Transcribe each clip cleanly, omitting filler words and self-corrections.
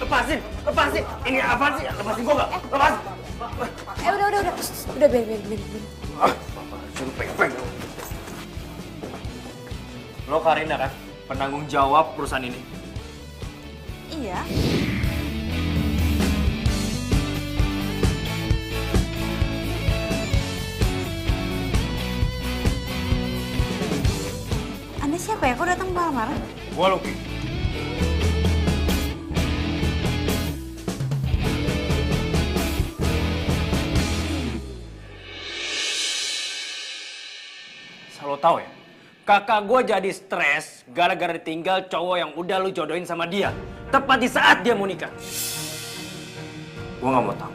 Lepasin, lepasin. Ini apaan sih? Lepasin gua nggak? Lepasin. Udah, Ben. Suruh pegang. Lo Karina kan? Penanggung jawab perusahaan ini. Iya. Anda siapa ya? Kok datang marah-marah? Gua Lucky. Lo tahu ya, kakak gue jadi stres gara-gara ditinggal cowok yang udah lu jodohin sama dia. Tepat di saat dia mau nikah. Gue nggak mau tahu.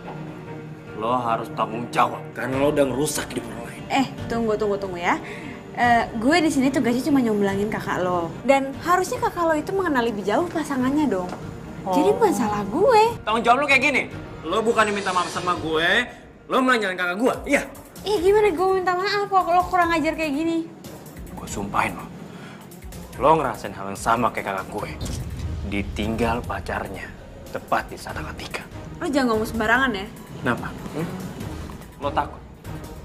Lo harus tanggung jawab karena lo udah ngerusak hidup orang lain. Tunggu ya. Gue di sini tugasnya cuma nyomblangin kakak lo. Dan harusnya kakak lo itu mengenal lebih jauh pasangannya dong. Jadi bukan salah gue. Tanggung jawab lo kayak gini. Lo bukan diminta maaf sama gue, lo melanjarin kakak gue. Iya. Gimana gue minta maaf kalau kurang ajar kayak gini? Gue sumpahin lo. Lo ngerasain hal yang sama kayak kakak gue. Ditinggal pacarnya. Tepat di saat akad nikah. Lo jangan ngomong sembarangan ya. Kenapa? Lo takut?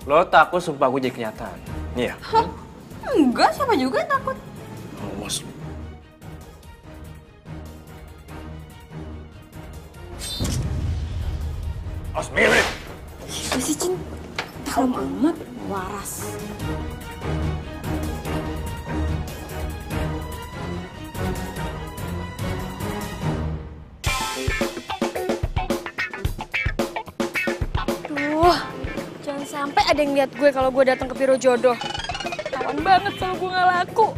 Lo takut sumpah gue jadi kenyataan? Iya. Hah? Enggak, siapa juga yang takut? Awas. Awas mirip. Apa sih, Cin? Tahu amat, waras. Jangan sampai ada yang lihat gue kalau gue datang ke biro jodoh. Tawan banget kalau gue nggak laku.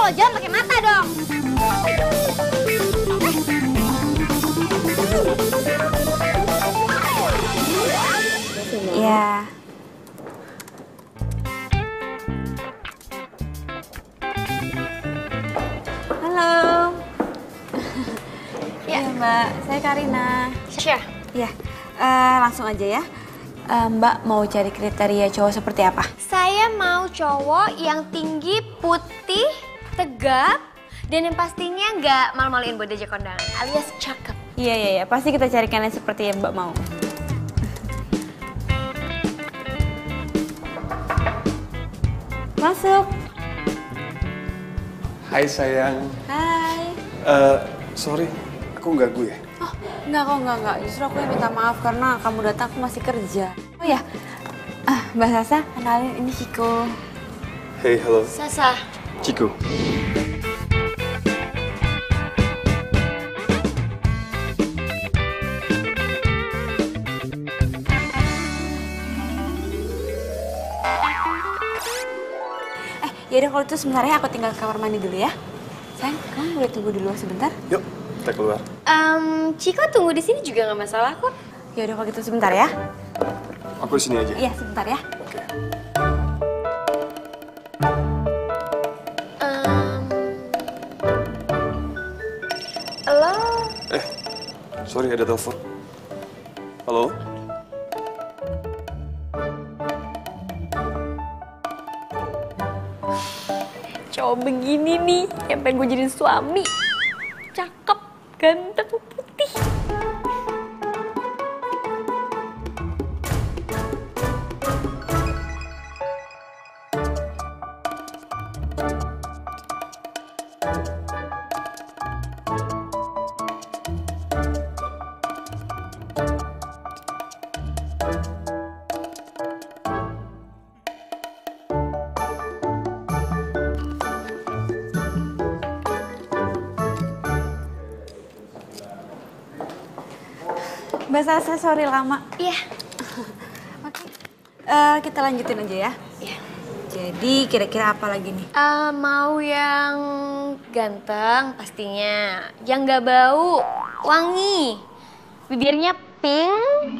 Jangan pakai mata dong. Iya. Halo. Ya, Mbak. Saya Karina. Syah. Ya, langsung aja ya. Mbak mau cari kriteria cowok seperti apa? Saya mau cowok yang tinggi, putih, tegap, dan yang pastinya nggak malu-maluin buat diajak kondangan, alias cakep. Iya. Pasti kita carikan yang seperti yang Mbak mau. Masuk. Hai sayang. Hai. Sorry, aku ganggu ya? Oh, enggak. Justru aku yang minta maaf karena kamu datang aku masih kerja. Oh ya, Mbak Sasa, kenalin ini Ciko. Hey, halo. Sasa. Ciko. Yaudah kalau itu sebentar ya aku tinggal ke kamar mandi dulu ya. Sayang, kamu boleh tunggu di luar sebentar? Yuk, kita keluar. Ciko tunggu di sini juga nggak masalah kok. Yaudah kalau gitu sebentar ya. Aku di sini aja. Iya, sebentar ya. Oke. Halo. Sorry ada telepon. Halo? Cowok begini nih, yang pengen gue jadi suami. Cakep, ganteng, putih. Mbak Sasa, sorry lama. Iya. Oke. Kita lanjutin aja ya. Iya. Jadi kira-kira apa lagi nih? Mau yang ganteng pastinya, yang nggak bau, Wangi. Bibirnya pink,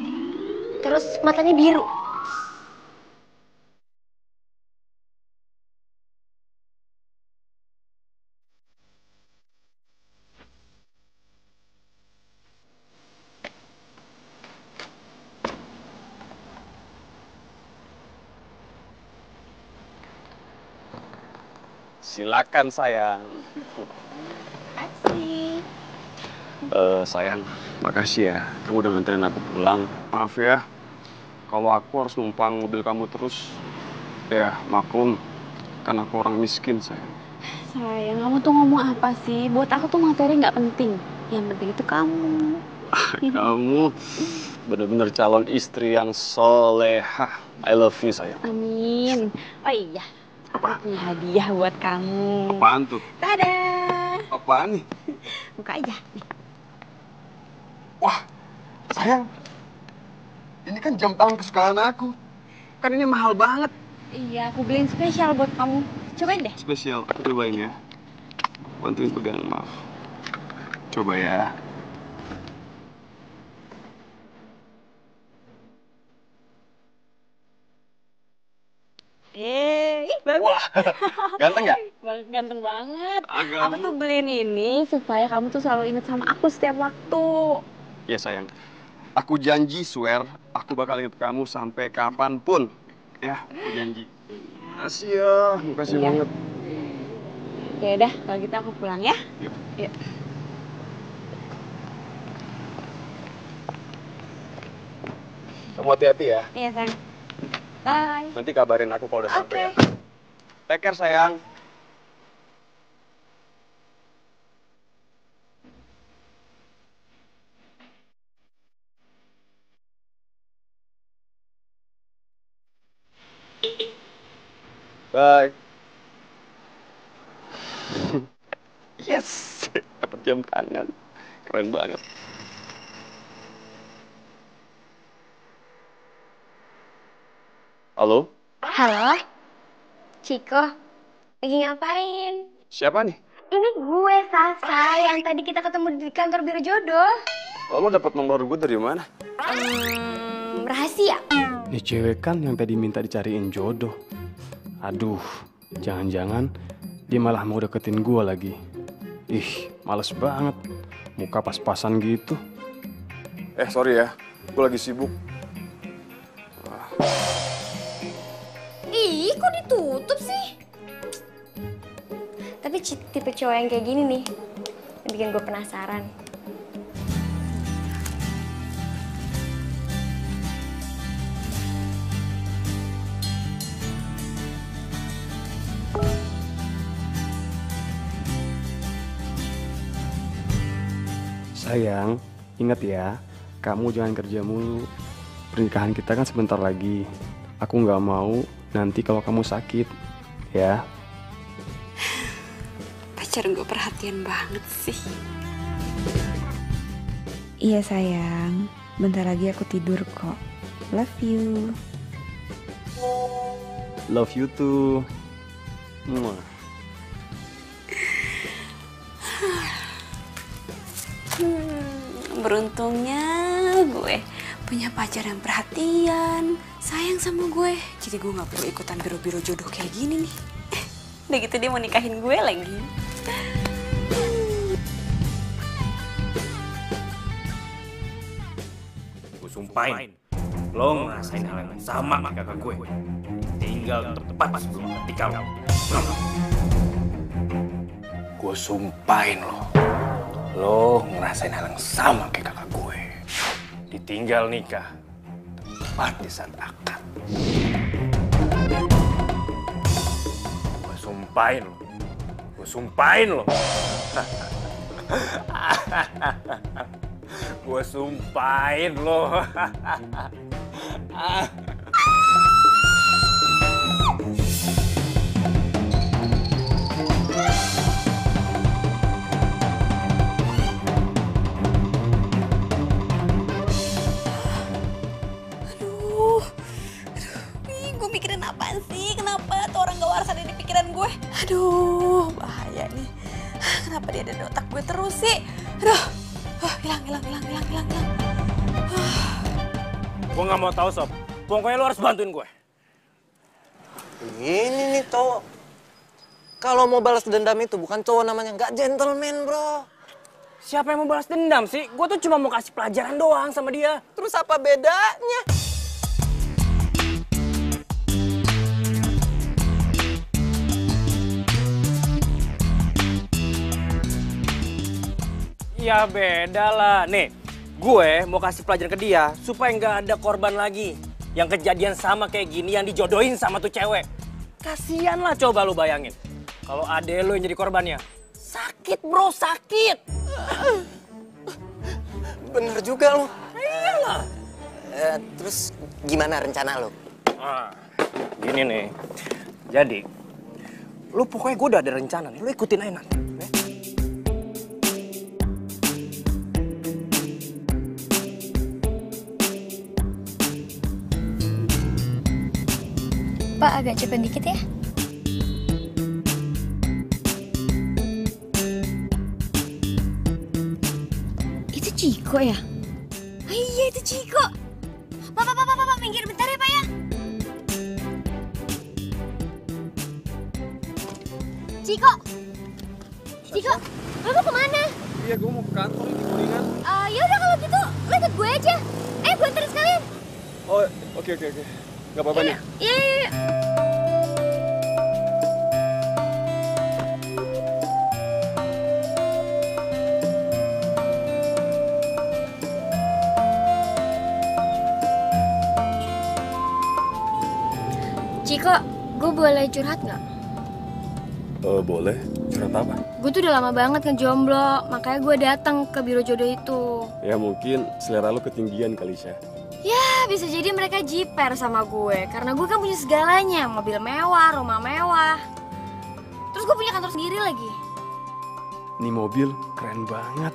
terus matanya biru. Silakan sayang. Asik. Sayang, makasih ya. Kamu udah nganterin aku pulang. Maaf ya, kalau aku harus numpang mobil kamu terus. Ya, maklum. Kan aku orang miskin, sayang. Sayang, kamu tuh ngomong apa sih? Buat aku tuh materi nggak penting. Yang penting itu kamu. Kamu bener-bener calon istri yang solehah. I love you, sayang. Amin. Oh iya, aku punya hadiah buat kamu. Apaan tuh? Tada! Apaan nih? Buka aja. Wah, sayang. Ini kan jam tangan kesukaan aku. Kan ini mahal banget. Iya, aku beliin spesial buat kamu. Cobain deh. Spesial, aku cobain ya. Bantuin pegang, maaf. Coba ya. Bagus. Wah, ganteng ya? Ganteng banget. Agak. Aku tuh beliin ini supaya kamu tuh selalu ingat sama aku setiap waktu. Ya sayang, aku janji swear, aku bakal ingat kamu sampai kapanpun. Ya, aku janji. Makasih ya, makasih banget. Ya udah, kalau gitu aku pulang ya. Yuk. Yuk. Kamu hati-hati ya. Iya, sayang. Bye. Nanti kabarin aku kalau udah sampai. Ya. Take care sayang. Bye. Yes, dapat jam tangan. Keren banget. Halo? Halo, Ciko. Lagi ngapain? Siapa nih? Ini gue, Sasa, yang tadi kita ketemu di kantor Biro Jodoh. Lo dapat nomor gue dari mana? Rahasia. Nih cewek kan yang tadi minta dicariin jodoh. Aduh, jangan-jangan dia malah mau deketin gue lagi. Ih, males banget. Muka pas-pasan gitu. Sorry ya, gue lagi sibuk. Ih, kok ditutup sih? Tapi tipe cowok yang kayak gini nih, yang bikin gue penasaran. Sayang, ingat ya, kamu jangan kerja mulu. Pernikahan kita kan sebentar lagi. Aku nggak mau nanti kalau kamu sakit, ya. Pacar gue perhatian banget sih. Iya sayang, bentar lagi aku tidur kok. Love you. Love you too. Mwah. Beruntungnya gue punya pacar yang perhatian, sayang sama gue. Jadi gue gak perlu ikutan biro-biro jodoh kayak gini nih. Udah gitu dia mau nikahin gue lagi. Gue sumpahin, lo ngerasain hal yang sama kayak kakak gue. Tinggal tepat sebelum ketika lo. Gue sumpahin lo ngerasain hal yang sama kayak kakak gue. Ditinggal nikah, tepat di saat akad. Gue sumpahin lo. Gue sumpahin lo. Gue mikirin apaan sih? Kenapa tuh orang gak waras ada di pikiran gue? Aduh, bahaya nih. Kenapa dia ada di otak gue terus sih? Aduh. Hilang. Gue nggak mau tahu, Sob. Pokoknya lo harus bantuin gue. Ini nih cowok. Kalau mau balas dendam itu bukan cowok namanya, nggak gentleman bro. Siapa yang mau balas dendam sih? Gue tuh cuma mau kasih pelajaran doang sama dia. Terus apa bedanya? Ya beda lah. Nih, gue mau kasih pelajaran ke dia supaya nggak ada korban lagi. Yang kejadian sama kayak gini yang dijodohin sama tuh cewek. Kasian lah coba lu bayangin. Kalau ade lu yang jadi korbannya. Sakit bro, sakit. Bener juga lo. Iyalah. Terus gimana rencana lo? Gini nih. Jadi, lu pokoknya gue udah ada rencana nih. Lu ikutin aja nanti. Pak, agak cepet dikit ya. Itu Ciko ya? Oh, iya, itu Ciko. Pak, minggir bentar ya, Pak ya. Ciko, lo mau kemana? Iya, gue mau ke kantor ini, kuningan. Ya udah kalau gitu, lo ikut gue aja. Gue anterin sekalian. Oh, oke. Gak apa-apa nih. Iya. Ciko, gue boleh curhat nggak? Boleh. Curhat apa? Gue tuh udah lama banget ngejomblo, makanya gue datang ke biro jodoh itu. Ya mungkin selera lu ketinggian kali, Syah. Ya, bisa jadi mereka jiper sama gue, karena gue kan punya segalanya, mobil mewah, rumah mewah. Terus gue punya kantor sendiri lagi. Nih mobil keren banget.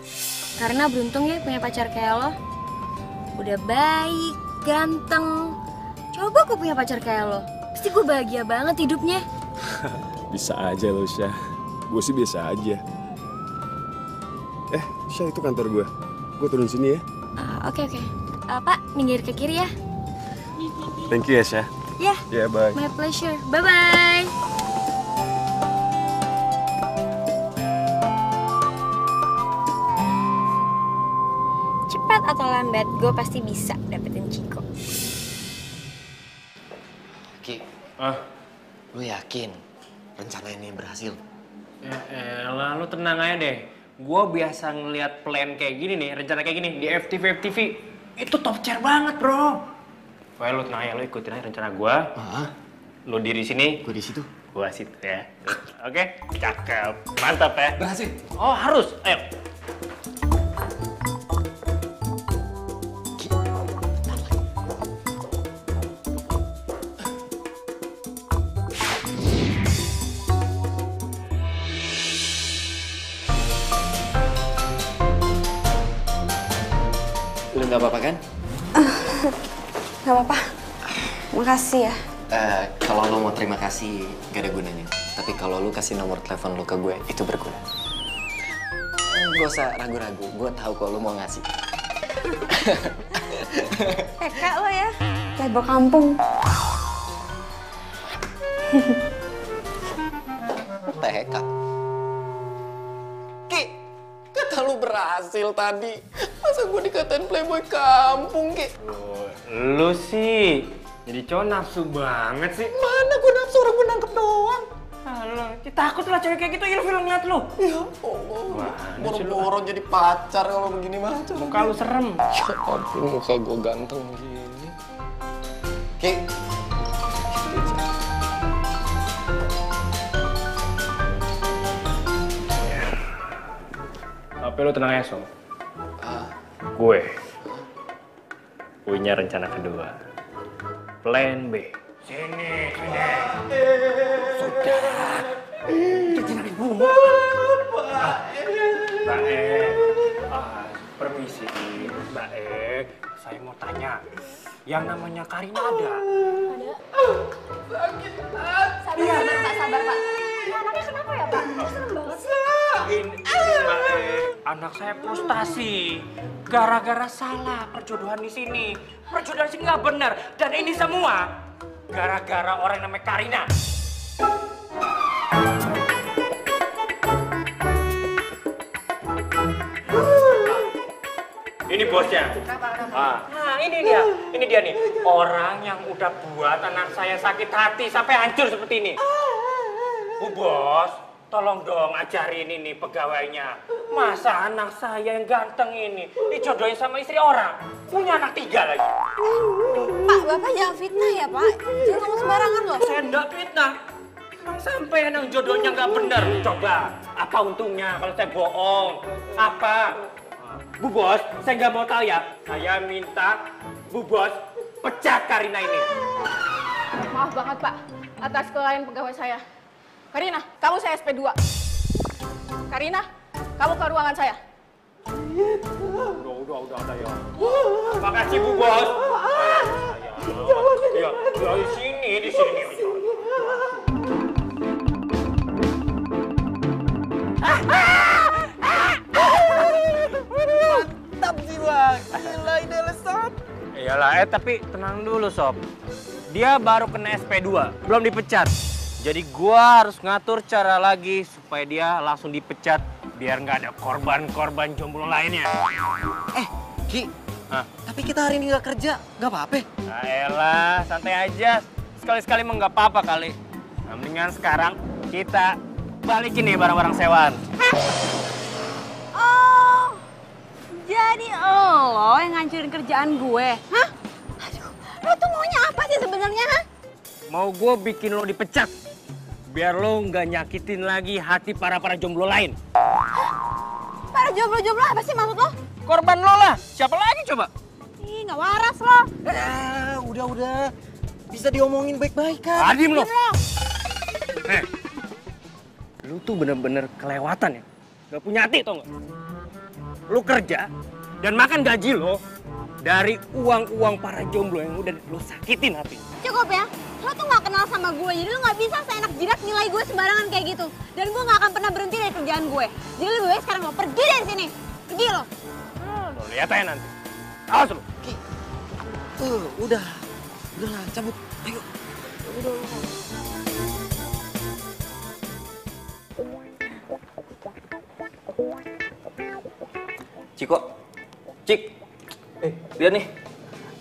Karena beruntung ya punya pacar kayak lo. Udah baik, ganteng. Coba gue punya pacar kayak lo. Pasti gue bahagia banget hidupnya. Bisa aja lo, Syah. Gue sih biasa aja. Syah, itu kantor gue. Gue turun sini ya. Oke. Pak, minggir ke kiri ya. Thank you ya, Syah. Ya, Ya, bye. my pleasure. Bye-bye. Cepat atau lambat, gue pasti bisa dapetin Ciko. Ki, lu yakin rencana ini berhasil? Ya elah, lu tenang aja deh. Gue biasa ngeliat plan kayak gini nih, rencana kayak gini di FTV. Itu top chair banget, bro. Pokoknya lu tenang aja, lu ikutin aja rencana gue. Lu diri sini. Gue di situ. Gue situ ya. Oke, cakep. Mantap ya. Berhasil. Oh, harus. Ayo. Lu nggak apa-apa kan? Gak apa-apa. Makasih ya. Kalau lu mau terima kasih gak ada gunanya. Tapi kalau lu kasih nomor telepon lu ke gue, itu berguna. Gak usah ragu-ragu, gue tahu kok lu mau ngasih. Kak lo ya. Kayak kampung. TK. Ki, kata lu berhasil tadi. Masa gue dikatain playboy kampung, Ki? Lu sih jadi cowok nafsu banget sih. Mana gue nafsu, orang gue nangkep doang. Lu takut lah cewek kayak gitu, ilfil ngeliat lu. Ya Allah, boro-boro jadi pacar kalau begini mah. Muka lu serem. Ya ampun, muka gue ganteng begini. Ki. Tapi lu tenang ya, Sob. Gue punya rencana kedua. Plan B. Sini. Sudah. Jangan dibunuh. Mbak permisi. Mbak saya mau tanya. Yang namanya Karina ada? Sabar, Pak. Anaknya kenapa ya, Pak? Serem banget sih. Anak saya frustasi gara-gara salah perjodohan di sini. Perjodohan sini nggak benar dan ini semua gara-gara orang yang namanya Karina. Ini bosnya. Nah, ini dia nih. Orang yang udah buat anak saya sakit hati sampai hancur seperti ini. Bu Bos, tolong dong ajarin ini pegawainya. Masa anak saya yang ganteng ini dijodohin sama istri orang? Punya anak 3 lagi. Pak, Bapak jangan fitnah ya, Pak. Jangan ngomong sembarangan loh. Saya enggak fitnah. Emang sampean yang jodohnya nggak bener. Coba, apa untungnya kalau saya bohong? Apa? Bu Bos, saya nggak mau tahu ya. Saya minta Bu Bos pecat Karina ini. Maaf banget Pak, atas kelalaian pegawai saya. Karina, kamu saya SP2. Karina, kamu ke ruangan saya. Udah ya. Makasih Bu Bos. Ya, di sini. Mantap sih bang, gila ini lesot. Iyalah, tapi tenang dulu Sob. Dia baru kena SP2, belum dipecat. Jadi gua harus ngatur cara lagi supaya dia langsung dipecat biar nggak ada korban-korban jomblo lainnya. Ki, Hah? tapi kita hari ini nggak kerja, nggak apa-apa. Nah, elah, santai aja. Sekali-sekali mah nggak apa-apa kali. Nah, mendingan sekarang kita balikin nih barang-barang sewaan. Oh, jadi lo yang ngancurin kerjaan gue? Hah? Aduh, lo tuh maunya apa sih sebenarnya? Hah? Mau gue bikin lo dipecat biar lo nggak nyakitin lagi hati para jomblo lain. Para jomblo-jomblo apa sih maksud lo? Korban lo lah, siapa lagi coba? Ih, nggak waras lo. Udah. Bisa diomongin baik-baik kan? Adim lo. Lu tuh bener-bener kelewatan ya. Gak punya hati tau gak? Lu kerja dan makan gaji lo dari uang-uang para jomblo yang udah lu sakitin hati. Cukup ya, lo tuh gak kenal sama gue, jadi lo gak bisa seenak jidat nilai gue sembarangan kayak gitu. Dan gue gak akan pernah berhenti dari kerjaan gue. Jadi lebih baik sekarang lo pergi dari sini. Pergi lo. Lo lihat aja nanti. Awas lo. Ki, udahlah, cabut, ayo. Cik, lihat nih,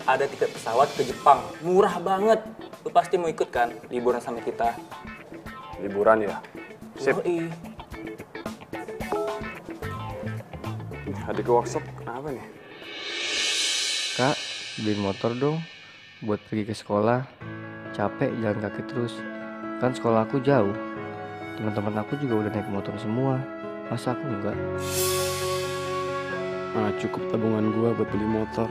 ada tiket pesawat ke Jepang, murah banget. Lu pasti mau ikut kan, liburan sama kita. Liburan ya? Sip. Yoi. Adik ke workshop, kenapa nih? Kak, beliin motor dong buat pergi ke sekolah. Capek jalan kaki terus. Kan sekolah aku jauh. Teman-teman aku juga udah naik motor semua. Masa aku enggak? Mana cukup tabungan gua buat beli motor.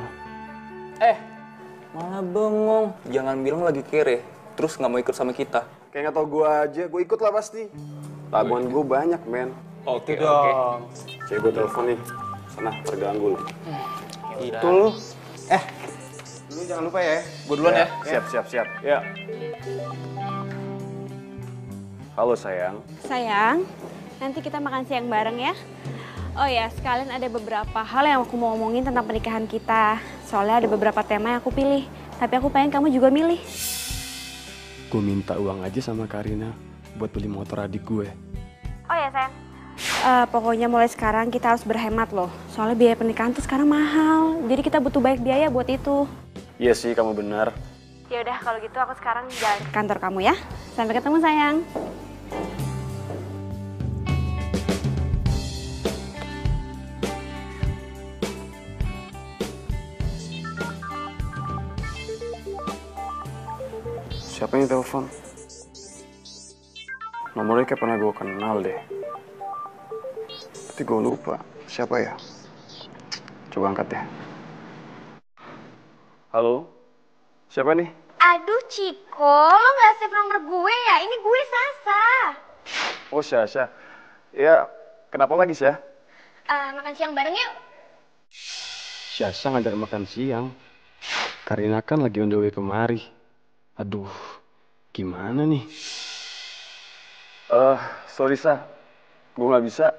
Malah bengong, jangan bilang lagi kere, terus nggak mau ikut sama kita. Kayak nggak tau gua aja, gua ikut lah pasti. Tabungan gua banyak, men. Oke dong. Cek gua telepon nih. Sana, terganggu lu. Itu lu. Lu jangan lupa ya, gua duluan ya. Siap. Ya. Halo sayang. Sayang, nanti kita makan siang bareng ya. Oh ya, sekalian ada beberapa hal yang aku mau ngomongin tentang pernikahan kita. Soalnya ada beberapa tema yang aku pilih. Tapi aku pengen kamu juga milih. Gue minta uang aja sama Karina buat beli motor adik gue. Oh ya, sayang. Pokoknya mulai sekarang kita harus berhemat loh. Soalnya biaya pernikahan tuh sekarang mahal. Jadi kita butuh banyak biaya buat itu. Iya sih, kamu benar. Ya udah, kalau gitu aku sekarang jalan ke kantor kamu ya. Sampai ketemu, sayang. Siapa yang telepon? Nomornya kayak pernah gue kenal deh. Tapi gue lupa. Siapa ya? Coba angkat ya. Halo? Siapa nih? Aduh Ciko, lo gak save nomor gue ya? Ini gue Sasa. Oh, Syasha. Ya, kenapa lagi, Syah? Makan siang bareng yuk. Syasha ngajak makan siang. Karina kan lagi on the way kemari. Aduh, gimana nih? Sorry, Sa. Gue gak bisa.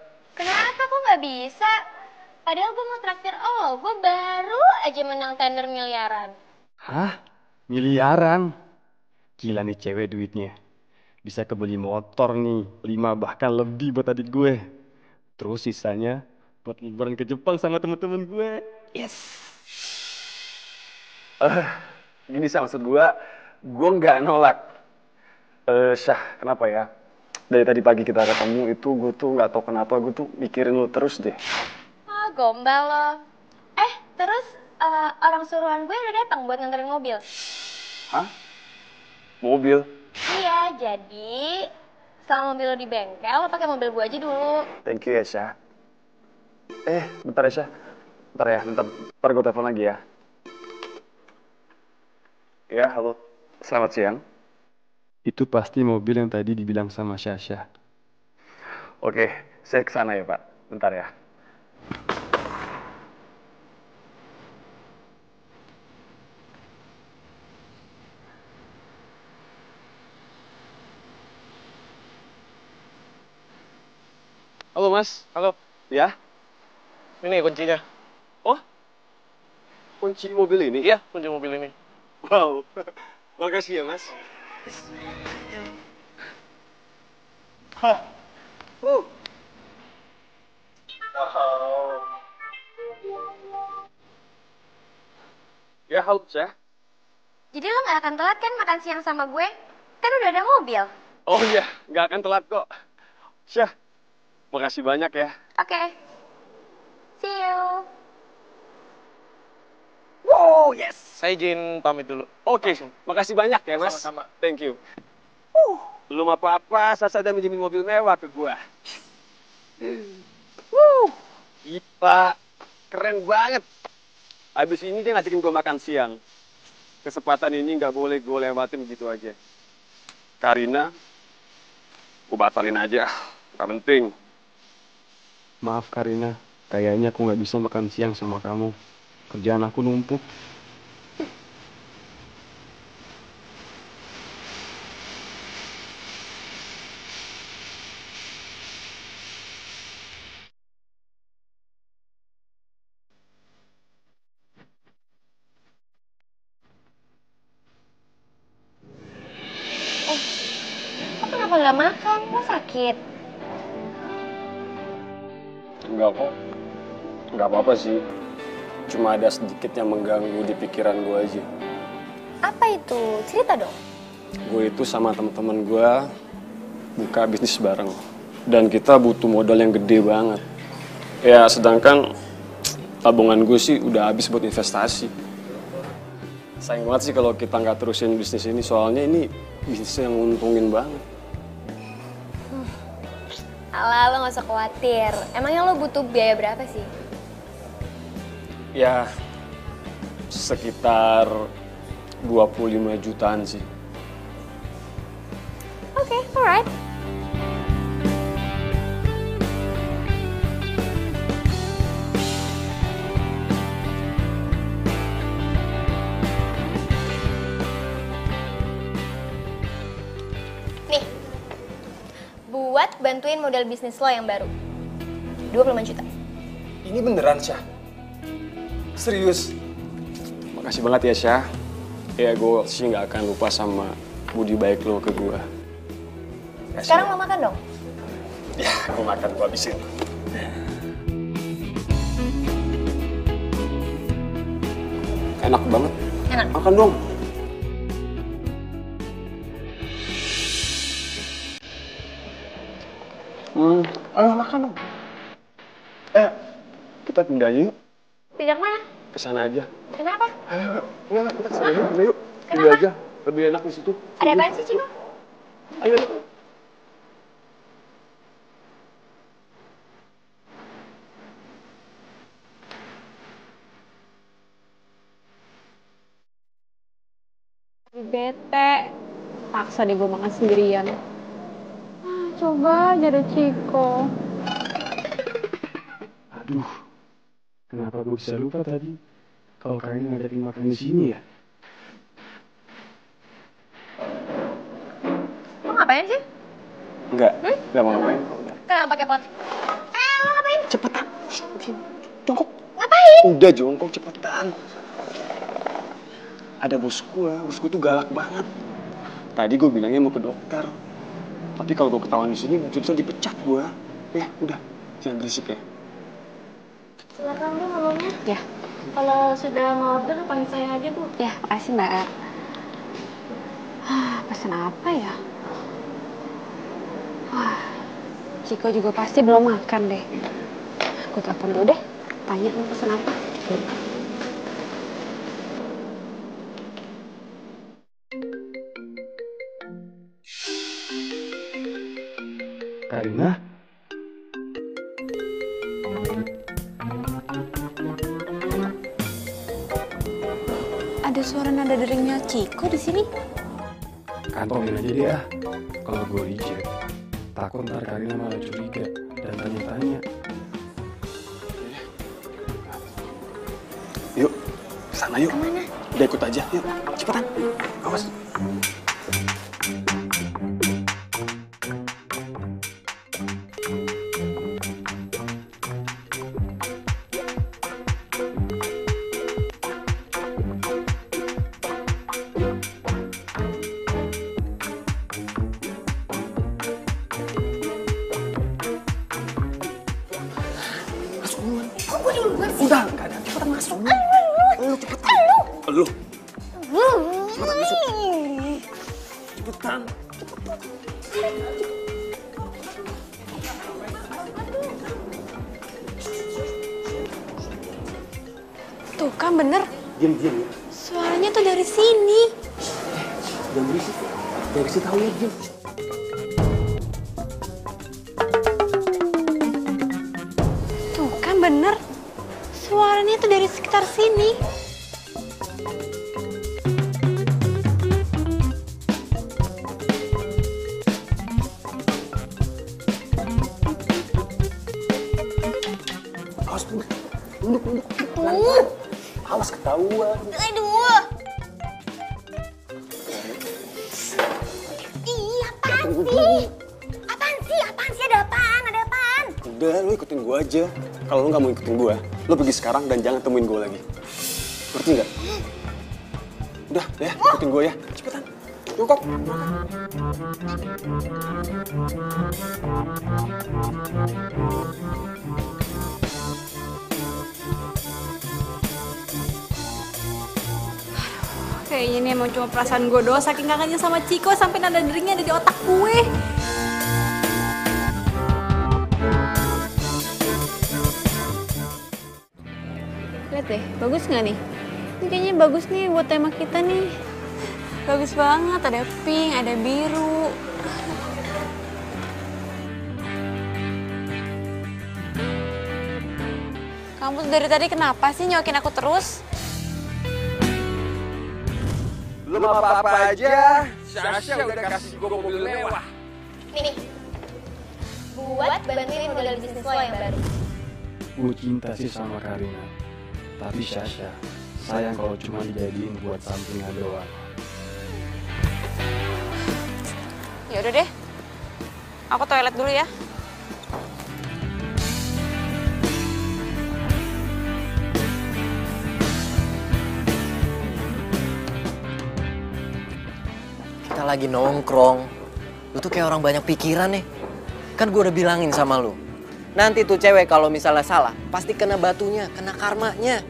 bisa? Padahal gue mau traktir gue baru aja menang tender miliaran. Hah? Miliaran? Gila nih cewek duitnya. Bisa kebeli motor nih, 5 bahkan lebih buat adik gue. Terus sisanya buat liburan ke Jepang sama temen-temen gue. Yes. Gini sih maksud gue nggak nolak. Syah, kenapa ya? Dari tadi pagi kita ketemu itu gue tuh nggak tahu kenapa gue tuh mikirin lo terus deh. Ah, gombal lo. Terus orang suruhan gue udah datang buat nganterin mobil. Hah? Mobil? Iya, jadi selama mobil lo di bengkel, lo pakai mobil gue aja dulu. Thank you ya Syah. Bentar ya Syah. Bentar gue telepon lagi ya. Ya, halo. Selamat siang. Itu pasti mobil yang tadi dibilang sama Syah. Oke, saya kesana ya Pak. Bentar ya. Halo Mas. Halo, Ya? ini kuncinya. Oh? Kunci mobil ini? Iya, kunci mobil ini. Wow. Makasih ya Mas. Hah. Wow. Ya, halo Syah. Jadi lo gak akan telat kan makan siang sama gue? Kan udah ada mobil. Oh iya, nggak akan telat kok. Syah, makasih banyak ya. Oke. See you. Wow, yes. Saya izin pamit dulu. Oke, makasih banyak ya Mas. Sama-sama. Thank you. Belum apa-apa, saya minjemin mobil mewah ke gua. Gila, keren banget. Abis ini dia ngajakin gua makan siang. Kesempatan ini nggak boleh gue lewatin begitu aja. Karina, gue batalin aja. Gak penting. Maaf Karina, kayaknya aku nggak bisa makan siang sama kamu. Kerjaan aku numpuk. Kok kenapa gak makan? Lo sakit? Enggak kok. Enggak apa-apa sih. Cuma ada sedikit yang mengganggu di pikiran gue aja. Apa itu? Cerita dong. Gue itu sama teman-teman gue buka bisnis bareng. Dan kita butuh modal yang gede banget. Ya sedangkan tabungan gue sih udah habis buat investasi. Sayang banget sih kalau kita nggak terusin bisnis ini. Soalnya ini bisnis yang nguntungin banget. Alah, lo gak usah khawatir. Emangnya lo butuh biaya berapa sih? Ya sekitar 25 jutaan sih. Oke, alright. Nih, buat bantuin modal bisnis lo yang baru. 25 juta. Ini beneran Syah? Serius? Makasih banget ya Syah. Ya gue sih nggak akan lupa sama budi baik lo ke gue. Sekarang lo makan dong. Ya, gue makan, gue habisin. Enak banget. Enak. Makan dong. Ayo makan dong. Kita pindah yuk. Pindah mana? Ke sana aja. Kenapa? Ayo, enggak, kita ke sana yuk. Pindah yuk. Pindah aja. Lebih enak di situ. Ada apaan sih, Ciko? Ayo. Bete, paksa deh gue makan sendirian. Coba aja ada Ciko. Aduh, kenapa gue bisa lupa tadi? Kalau kalian ngajakin makan di sini ya? Lo ngapain sih? Enggak mau ngapain. Kenapa pakai pot? Lo ngapain? Cepetan. Jongkok. Ngapain? Udah jongkok cepetan. Ada bos gue tuh galak banget. Tadi gue bilangnya mau ke dokter. Tapi kalau gue ketahuan di sini, justru dipecat gue. Udah, jangan berisik ya. Silakan Bu ngomongnya. Ya. Kalau sudah ngorder panggil saya aja Bu. Ya, makasih Mbak. Pesan apa ya? Ciko juga pasti belum makan deh. Gue telepon dulu deh. Tanya mau pesan apa. Karina? Ada suara nada deringnya Ciko di sini. Kantongin aja dia. Kalau gue reject, takut ntar Karina malah curiga dan tanya-tanya. Yuk, sana yuk. Kemana? Udah ikut aja, yuk. Cepetan. Awas. Udah, enggak ada. Cepetan masuk. Lu cepetan. Lu. Cepetan masuk. Cepetan. Tuh kan bener. Diam ya. Suaranya tuh dari sini. Jangan berisik. Jangan kasih tahu ya, diam. Tuh kan bener. Suaranya tuh dari sekitar sini. Awas, duduk. Pelan-pelan. Awas ketahuan. Aduh. Ih, apaan sih? Apaan sih? Ada apaan? Udah, lu ikutin gua aja. Kalau lu nggak mau ikutin gua, lu pergi sekarang dan jangan temuin gua lagi. Ngerti nggak? Udah, ya, ikutin gua ya. Cepetan. Jongkok. Kayaknya ini emang cuma perasaan gue doang, saking kangennya sama Ciko sampai nada deringnya ada di otak gue. Lihat deh, bagus nggak nih? Ini kayaknya bagus nih buat tema kita nih. Bagus banget, ada pink, ada biru. Kamu dari tadi kenapa sih nyokin aku terus? Belum apa-apa aja, Sasha udah kasih gue mobil mewah. Nih, buat bantuin modal bisnis lo yang baru. Gue cinta sih sama Karina. Tapi Sasha, sayang kalau cuma dijadiin buat sampingan doang. Ya udah deh, aku toilet dulu ya. Kita lagi nongkrong. Lu tuh kayak orang banyak pikiran nih. Kan gue udah bilangin sama lu. Nanti tuh cewek kalau misalnya salah, pasti kena batunya, kena karmanya.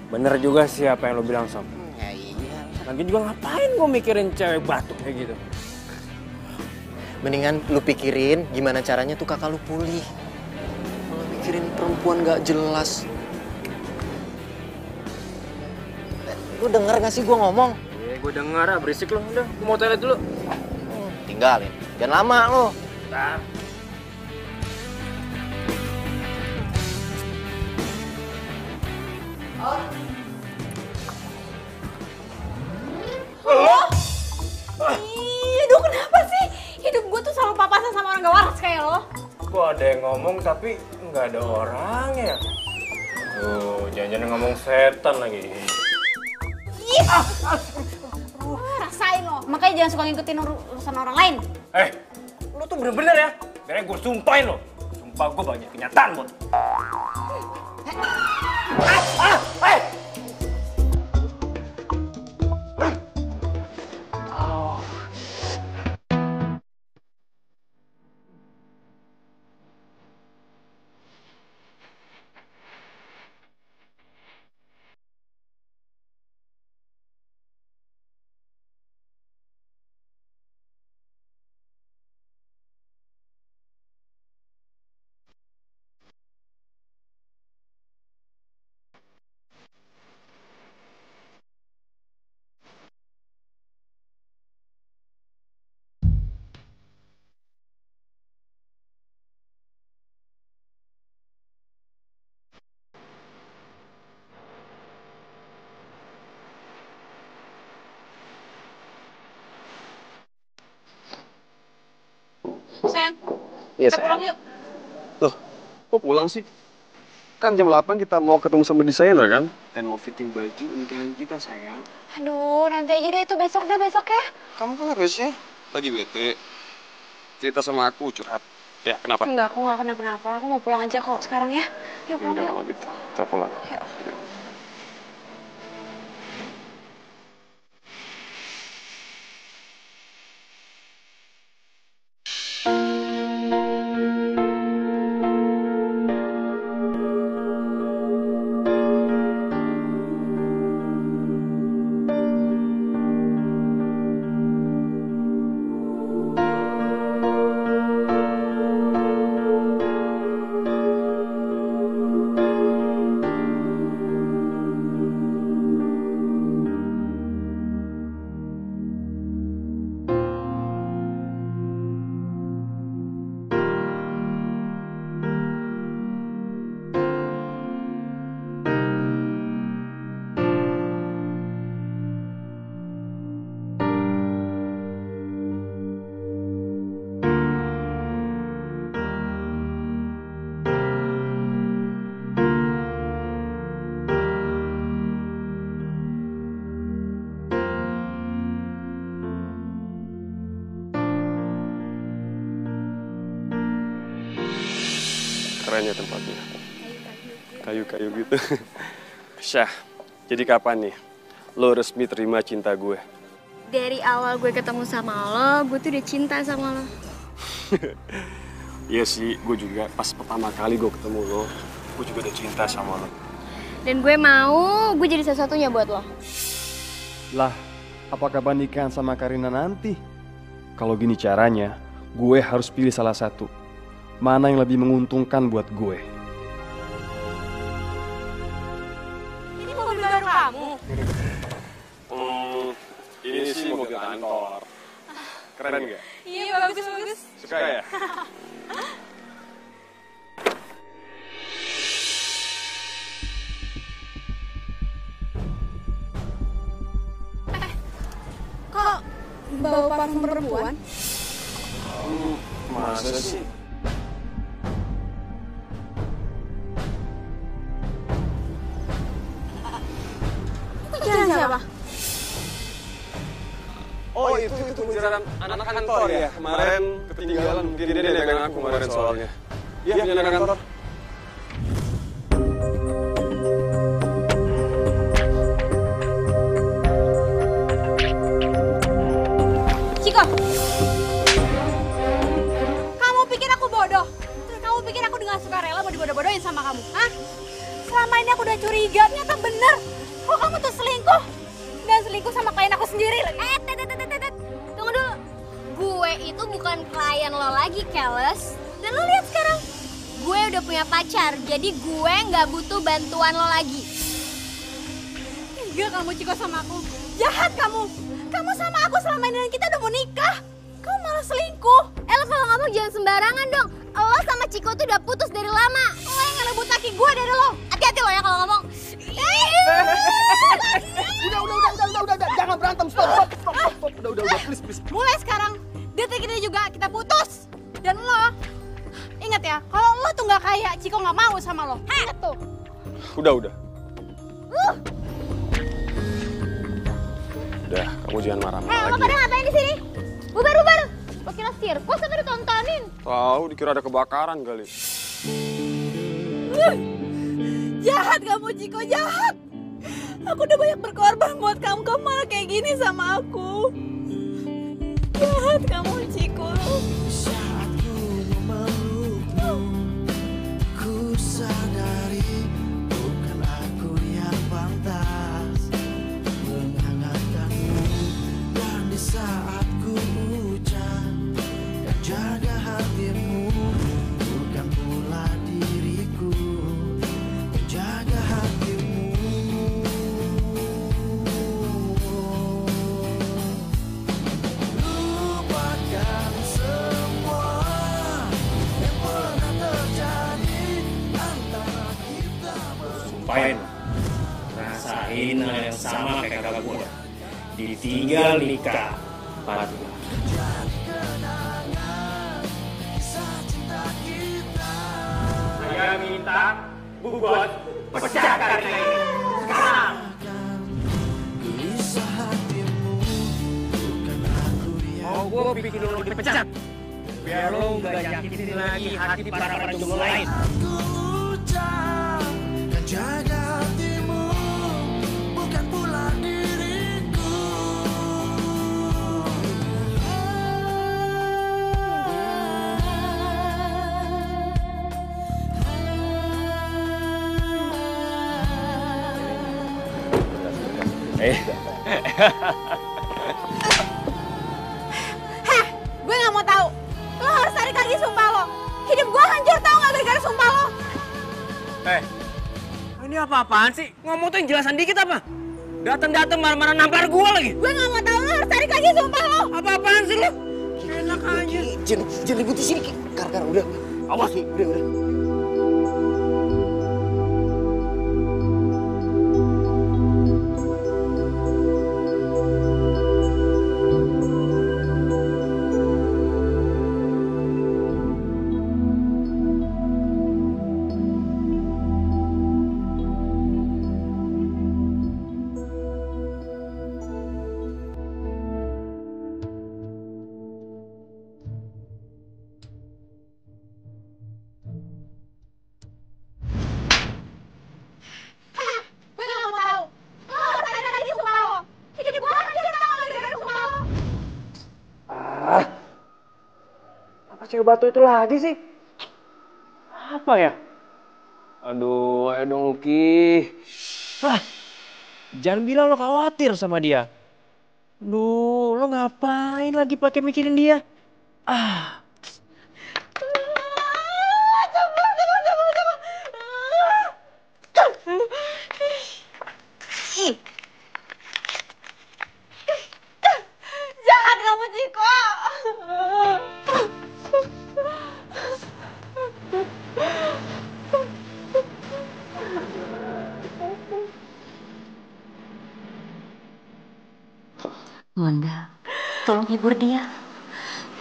Bener juga sih apa yang lo bilang, Sob. Ya iya. Lagi juga ngapain gue mikirin cewek batu kayak gitu. Mendingan lu pikirin gimana caranya tuh kakak lu pulih. Kalau mikirin perempuan gak jelas. Lu denger gak sih gue ngomong? Gue denger berisik lo. Udah, gue mau toilet dulu. Tinggalin. Jangan lama lo. Bentar. Aduh, kenapa sih? Hidup gue tuh selalu papasan sama orang gak waras kayak lo. Kok ada yang ngomong tapi nggak ada orangnya? Tuh, jangan-jangan ngomong setan lagi. Rasain lo. Makanya jangan suka ngikutin urusan orang lain. Lo tuh bener-bener ya. Biar gue sumpahin lo. Sumpah gue banyak kenyataan buat. Sayang, Iya, kita pulang yuk. Loh, kok pulang sih? Kan jam 8 kita mau ketemu sama desainer kan? Dan mau fitting baju nikahan kita, sayang. Aduh, nanti aja deh itu besok ya. Kamu kan harusnya lagi bete. Cerita sama aku, curhat. Ya, kenapa? Enggak, aku nggak kenapa-napa. Aku mau pulang aja kok sekarang ya. Yuk pulang Udah yuk. kalau gitu, kita pulang. Yuk. Keren ya tempatnya. Kayu-kayu gitu. Syah, jadi kapan nih lo resmi terima cinta gue? Dari awal gue ketemu sama lo, gue tuh udah cinta sama lo. Iya sih, gue juga pas pertama kali gue ketemu lo, gue juga udah cinta sama lo. Dan gue mau gue jadi satu-satunya buat lo. Lah, apa kabar nikahan sama Karina nanti? Kalau gini caranya, gue harus pilih salah satu. Mana yang lebih menguntungkan buat gue? Ini mobil baru kamu. Ini sih mobil kantor. Keren nggak? Iya, bagus. Suka ya? Kok bawa parfum perempuan? Masa sih? Jalan siapa? Oh itu jalan anak kantor ya? Kemarin ketinggalan, mungkin dia negang aku kemarin soalnya. Iya, punya anak kantor. Ciko! Kamu pikir aku bodoh? Terus kamu pikir aku dengan sukarela mau dibodoh-bodohin sama kamu? Hah? Selama ini aku udah curiga, ternyata bener. Kok kamu tuh selingkuh? Dan selingkuh sama klien aku sendiri lagi. Tunggu dulu. Gue itu bukan klien lo lagi, Keles. Dan lo lihat sekarang, gue udah punya pacar. Jadi gue nggak butuh bantuan lo lagi. Enggak, kamu Ciko sama aku. Jahat kamu. Kamu sama aku selama ini dan kita udah mau nikah. Kamu malah selingkuh. Lo kalau ngomong jangan sembarangan dong. Lo sama Ciko tuh udah putus dari lama. Lo yang ngerebut laki gue dari lo. Hati-hati lo ya kalau ngomong. Udah, jangan berantem, stop. Udah, please. Mulai sekarang, detik ini juga kita putus. Dan lo, ingat ya, kalau lo tuh nggak kaya, Ciko nggak mau sama lo. Ingat tuh. Udah. Udah, kamu jangan marah-marah Lo lagi. pada ngapain di sini? Bubar. Lo kira sirkus atau ditontonin? Tahu, dikira ada kebakaran kali. Jahat kamu, Ciko, jahat. Aku udah banyak berkorban buat kamu, kamu malah kayak gini sama aku. Jahat kamu, Ciko. Saat ku memelukmu, ku sadari bukan aku yang pantas menghangatkanmu. Dan di saat ku ucap kan jaga hatimu, bukan pula diriku menjaga hatimu. Lupakan semua yang pernah terjadi antara kita berdua. Sumpahin, rasain hal yang sama kayak kakak gue. Ditinggal nikah, mati. Saya minta Bu Bos pecahkan ini sekarang. Mau gue bikin lo dipecat biar lo gak nyakitin lagi hati para jomblo lain. Dan jaga hatimu, bukan pula diriku. Gue gak mau tahu. Lo harus tarik lagi sumpah lo. Hidup gue hancur tau gak gara-gara sumpah lo. Ini apa-apaan sih? Ngomong tuh yang jelasan dikit apa? Datang-datang marah-marah nampar gue lagi. Gue gak mau tahu, lo harus tarik lagi sumpah lo. Apa-apaan sih lo? Enak aja. Jangan ribut di sini, Ki. Kar, udah. Awas. Ki, udah. Gue gak mau tahu. Lo harus tarik lagi sumpah lo. Hidup gue hancur tau gak gara-gara sumpah lo. Apa cewek batu itu lagi sih? Apa ya? Aduh, ayo dong Ki. Jangan bilang lo khawatir sama dia. Duh, lo ngapain lagi pakai mikirin dia? Jahat kamu, Ciko. Wanda, tolong hibur dia.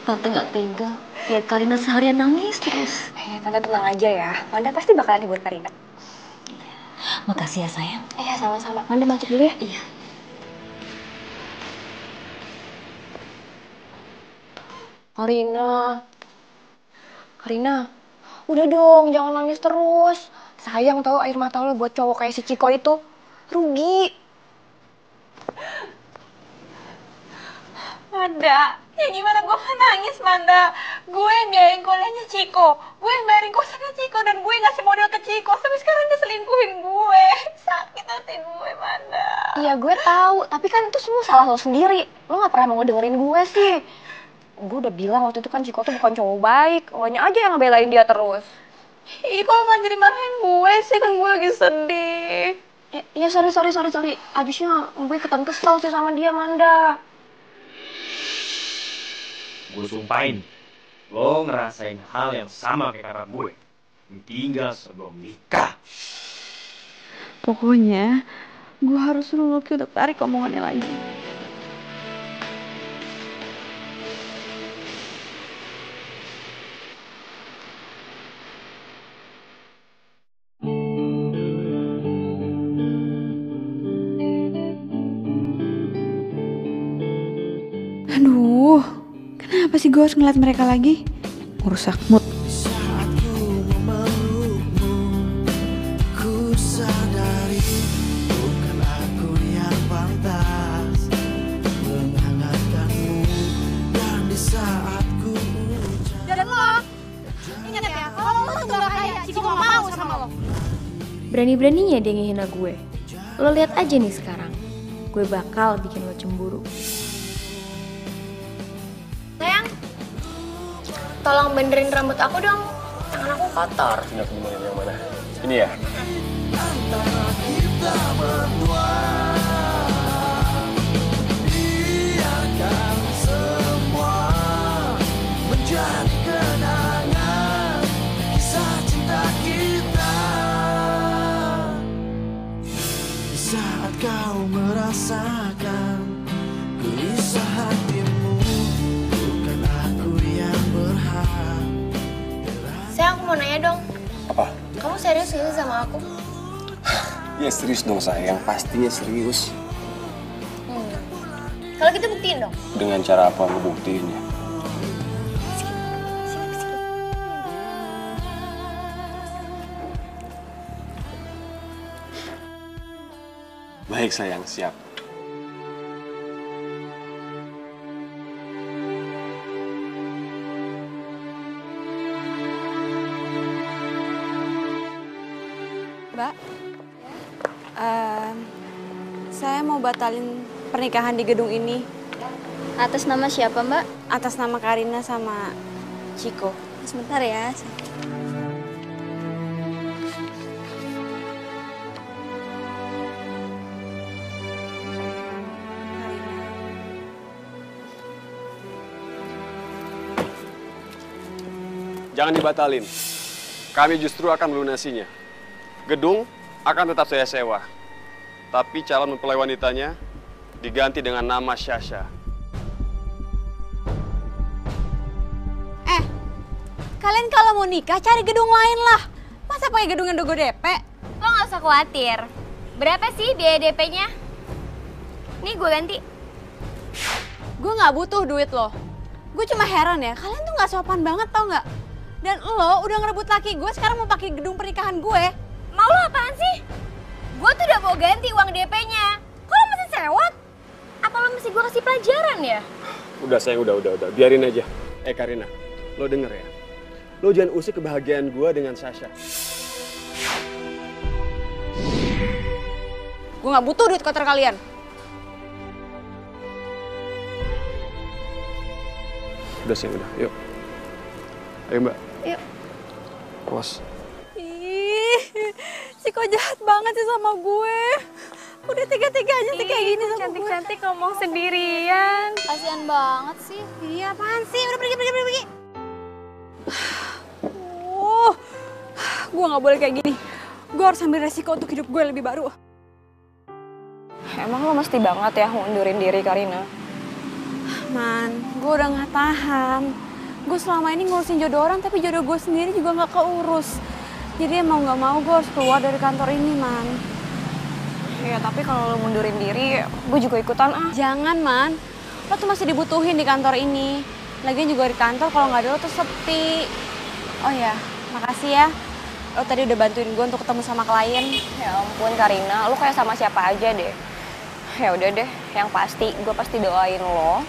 Tante nggak tega lihat Karina seharian nangis terus. Tante tenang aja ya. Wanda pasti bakalan hibur Karina. Makasih ya sayang. Iya, sama-sama. Wanda masuk dulu ya. Iya. Karina, udah dong, jangan nangis terus. Sayang tau air mata lo buat cowok kayak si Ciko itu. Rugi. Manda, ya gimana gue nangis, Manda? Gue yang biayain kuliahnya Ciko, gue yang bayarin kosannya Ciko, dan gue ngasih modal ke Ciko. Sampai sekarang dia selingkuhin gue. Sakit hati gue, Manda. Iya gue tahu, tapi kan itu semua salah lo sendiri. Lo gak pernah mau dengerin gue sih. Gue udah bilang waktu itu kan Ciko tuh bukan cowok baik. Lonya aja yang ngebelain dia terus. Ih, kok malah jadi marahin gue sih? Kan gue lagi sedih. Iya sorry. Abisnya gue ikutan kesel sih sama dia, Manda. Gue sumpahin, lo ngerasain hal yang sama kayak kakak gue. Tinggal sebelum nikah. Pokoknya, gue harus suruh Lucky untuk tarik omongannya lagi. Aduh, kenapa sih gue harus ngeliat mereka lagi? Ngerusak mood. Saat ku memelukmu, Bukan aku yang pantas menghangatkanmu. Dan di saat ku Dan lo, ingat ya, kalau lo tuh gak kaya, Ciko gak mau sama lo. Berani-beraninya dia ngehina gue. Lo lihat aja nih sekarang. Gue bakal bikin lo cemburu. Sayang, tolong benerin rambut aku dong. Tangan aku kotor. Ini aku benerin yang mana? Ini ya? antara kita berdua. Biarkan semua menjadi kenangan kisah cinta kita. Di saat kau merasakan gelisah hatimu, bukan aku yang berhak. Sayang, aku mau nanya dong. Apa? Kamu serius gak sih sama aku? Ya serius dong sayang, pastinya serius. Kalau gitu buktiin dong. Dengan cara apa ngebuktiinnya? Baik sayang, siap. Mbak, saya mau batalin pernikahan di gedung ini. Atas nama siapa, Mbak? Atas nama Karina sama Ciko. Sebentar ya. Jangan dibatalin. Kami justru akan melunasinya. Gedung akan tetap saya sewa. Tapi calon mempelai wanitanya diganti dengan nama Sasha. Kalian kalau mau nikah cari gedung lain lah. Masa pakai gedung yang Dogo DP? Lo gak usah khawatir. Berapa sih biaya DP-nya? Nih gue ganti. Gue gak butuh duit lo. Gue cuma heran ya, kalian tuh gak sopan banget tau gak? Dan lo udah ngerebut laki gue, sekarang mau pakai gedung pernikahan gue. Mau lo apaan sih? Gue tuh udah mau ganti uang DP-nya. Kok lo masih sewot? Apa lo mesti gue kasih pelajaran ya? Udah sayang, udah. Biarin aja. Karina, lo denger ya. Lo jangan usik kebahagiaan gue dengan Sasha. Gue gak butuh duit kotor kalian. Udah sayang, udah. Yuk. Ayo mbak. Yuk. Awas. Ih, Ciko jahat banget sih sama gue. Udah tega-teganya sih kayak gini sama Cantik-cantik ngomong sendirian. Kasian banget sih. Iya, apaan sih? Udah pergi. Gue gak boleh kayak gini. Gue harus ambil resiko untuk hidup gue lebih baru. Emang lo mesti banget ya ngundurin diri, Karina? Man, gue udah gak tahan. Gue selama ini ngurusin jodoh orang, tapi jodoh gue sendiri juga gak keurus. Jadi mau gak mau gue harus keluar dari kantor ini, Man. Ya tapi kalau lo mundurin diri, gue juga ikutan ah. Jangan, Man. Lo tuh masih dibutuhin di kantor ini. Lagian juga di kantor kalau nggak ada lo tuh sepi. Oh ya, makasih ya. Lo tadi udah bantuin gue untuk ketemu sama klien. Ya ampun Karina, lo kayak sama siapa aja deh. Ya udah deh, yang pasti gue pasti doain lo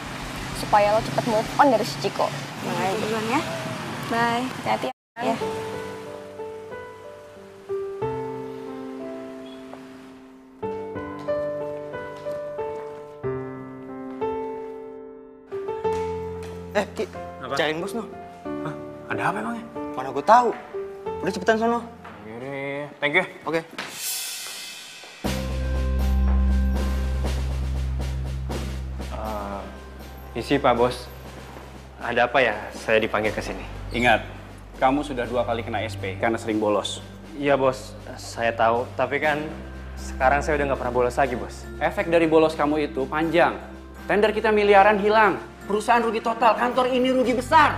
supaya lo cepet move on dari si Ciko. Nah, duluan ya. Bye. Hati-hati ya. Ki, cariin bos no. Hah? Ada apa emangnya? Mana gue tahu. Udah cepetan sono. Yaudah, thank you. Oke. Isi Pak Bos. Ada apa ya saya dipanggil ke sini? Ingat, kamu sudah 2 kali kena SP karena sering bolos. Iya Bos, saya tahu. Tapi kan sekarang saya udah nggak pernah bolos lagi Bos. Efek dari bolos kamu itu panjang. Tender kita miliaran hilang. Perusahaan rugi total, kantor ini rugi besar.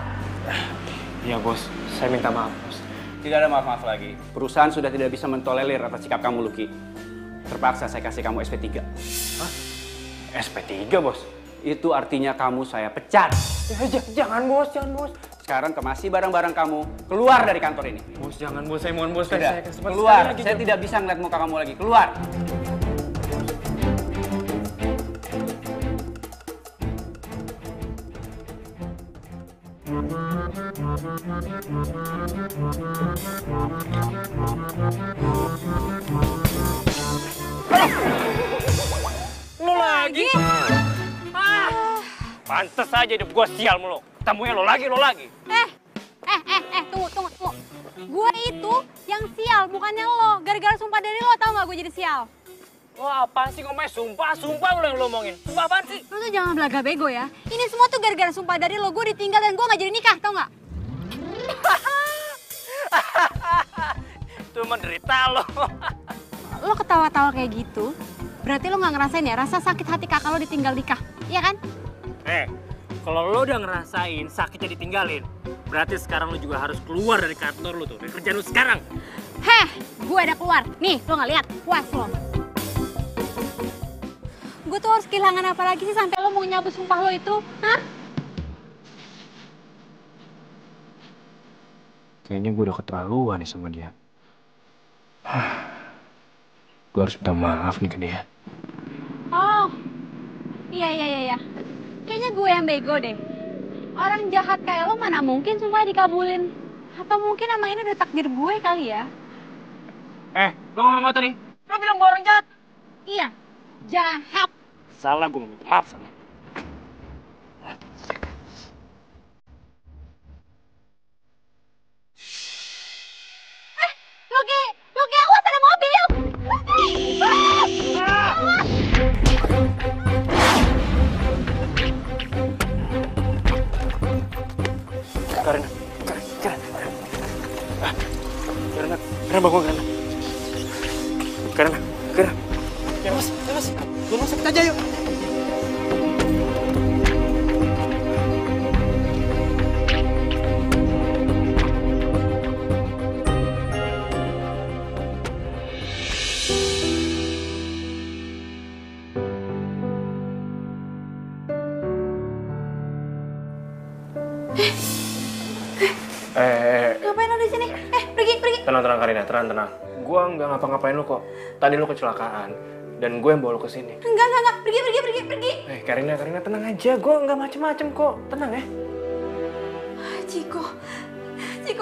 Iya Bos, saya minta maaf Bos. Tidak ada maaf-maaf lagi. Perusahaan sudah tidak bisa mentolerir atas sikap kamu, Lucky. Terpaksa saya kasih kamu SP3. Hah? SP3 Bos? Itu artinya kamu saya pecat. Jangan bos. sekarang kemasi barang-barang kamu, keluar dari kantor ini. Bos, jangan bos, saya mohon bos. Sudah, Saya kesempatan keluar. sekali lagi, Saya Jod. tidak bisa ngeliat muka kamu lagi. Keluar. Lo lagi? Pantes aja hidup gue sial mulu. Ketemunya lo lagi. Tunggu. Gue itu yang sial, bukannya lo. Gara-gara sumpah dari lo, tau gak gue jadi sial? Wah, apaan sih ngomongnya sumpah lo yang lo omongin. Sumpah apaan sih? Lo tuh jangan belaga bego ya. Ini semua tuh gara-gara sumpah dari lo, gue ditinggal dan gue gak jadi nikah, tau gak? Itu menderita lo. Lo ketawa-tawa kayak gitu, berarti lo gak ngerasain ya rasa sakit hati kakak lo ditinggal nikah, iya kan? Kalau lo udah ngerasain sakitnya ditinggalin, berarti sekarang lo juga harus keluar dari kantor lo tuh, dari kerjaan lo sekarang. Gue udah keluar. Nih, lo gak lihat, puas lo. Gue tuh harus kehilangan apa lagi sih sampai lo mau nyabut sumpah lo itu? Hah? Kayaknya gue udah keterlaluan nih sama dia. Gue harus minta maaf nih ke dia. Oh, iya. Kayaknya gue yang bego deh. Orang jahat kayak lo mana mungkin sumpah dikabulin. Apa mungkin emang ini udah takdir gue kali ya? Lo ngomong apa tadi? Lo bilang gue orang jahat. Iya, jahat. Salah, gue minta maaf sama. Loki, awas ada mobil. Karena bangun, Karena. Ya mas, rumah sakit aja yuk. Ngapain lo di sini? Pergi. Tenang Karina, tenang. Gue nggak ngapa-ngapain lo kok. Tadi lo kecelakaan dan gue yang bawa lo ke sini. Enggak. Pergi. Karina tenang aja. Gue nggak macem-macem kok. Tenang ya. Ciko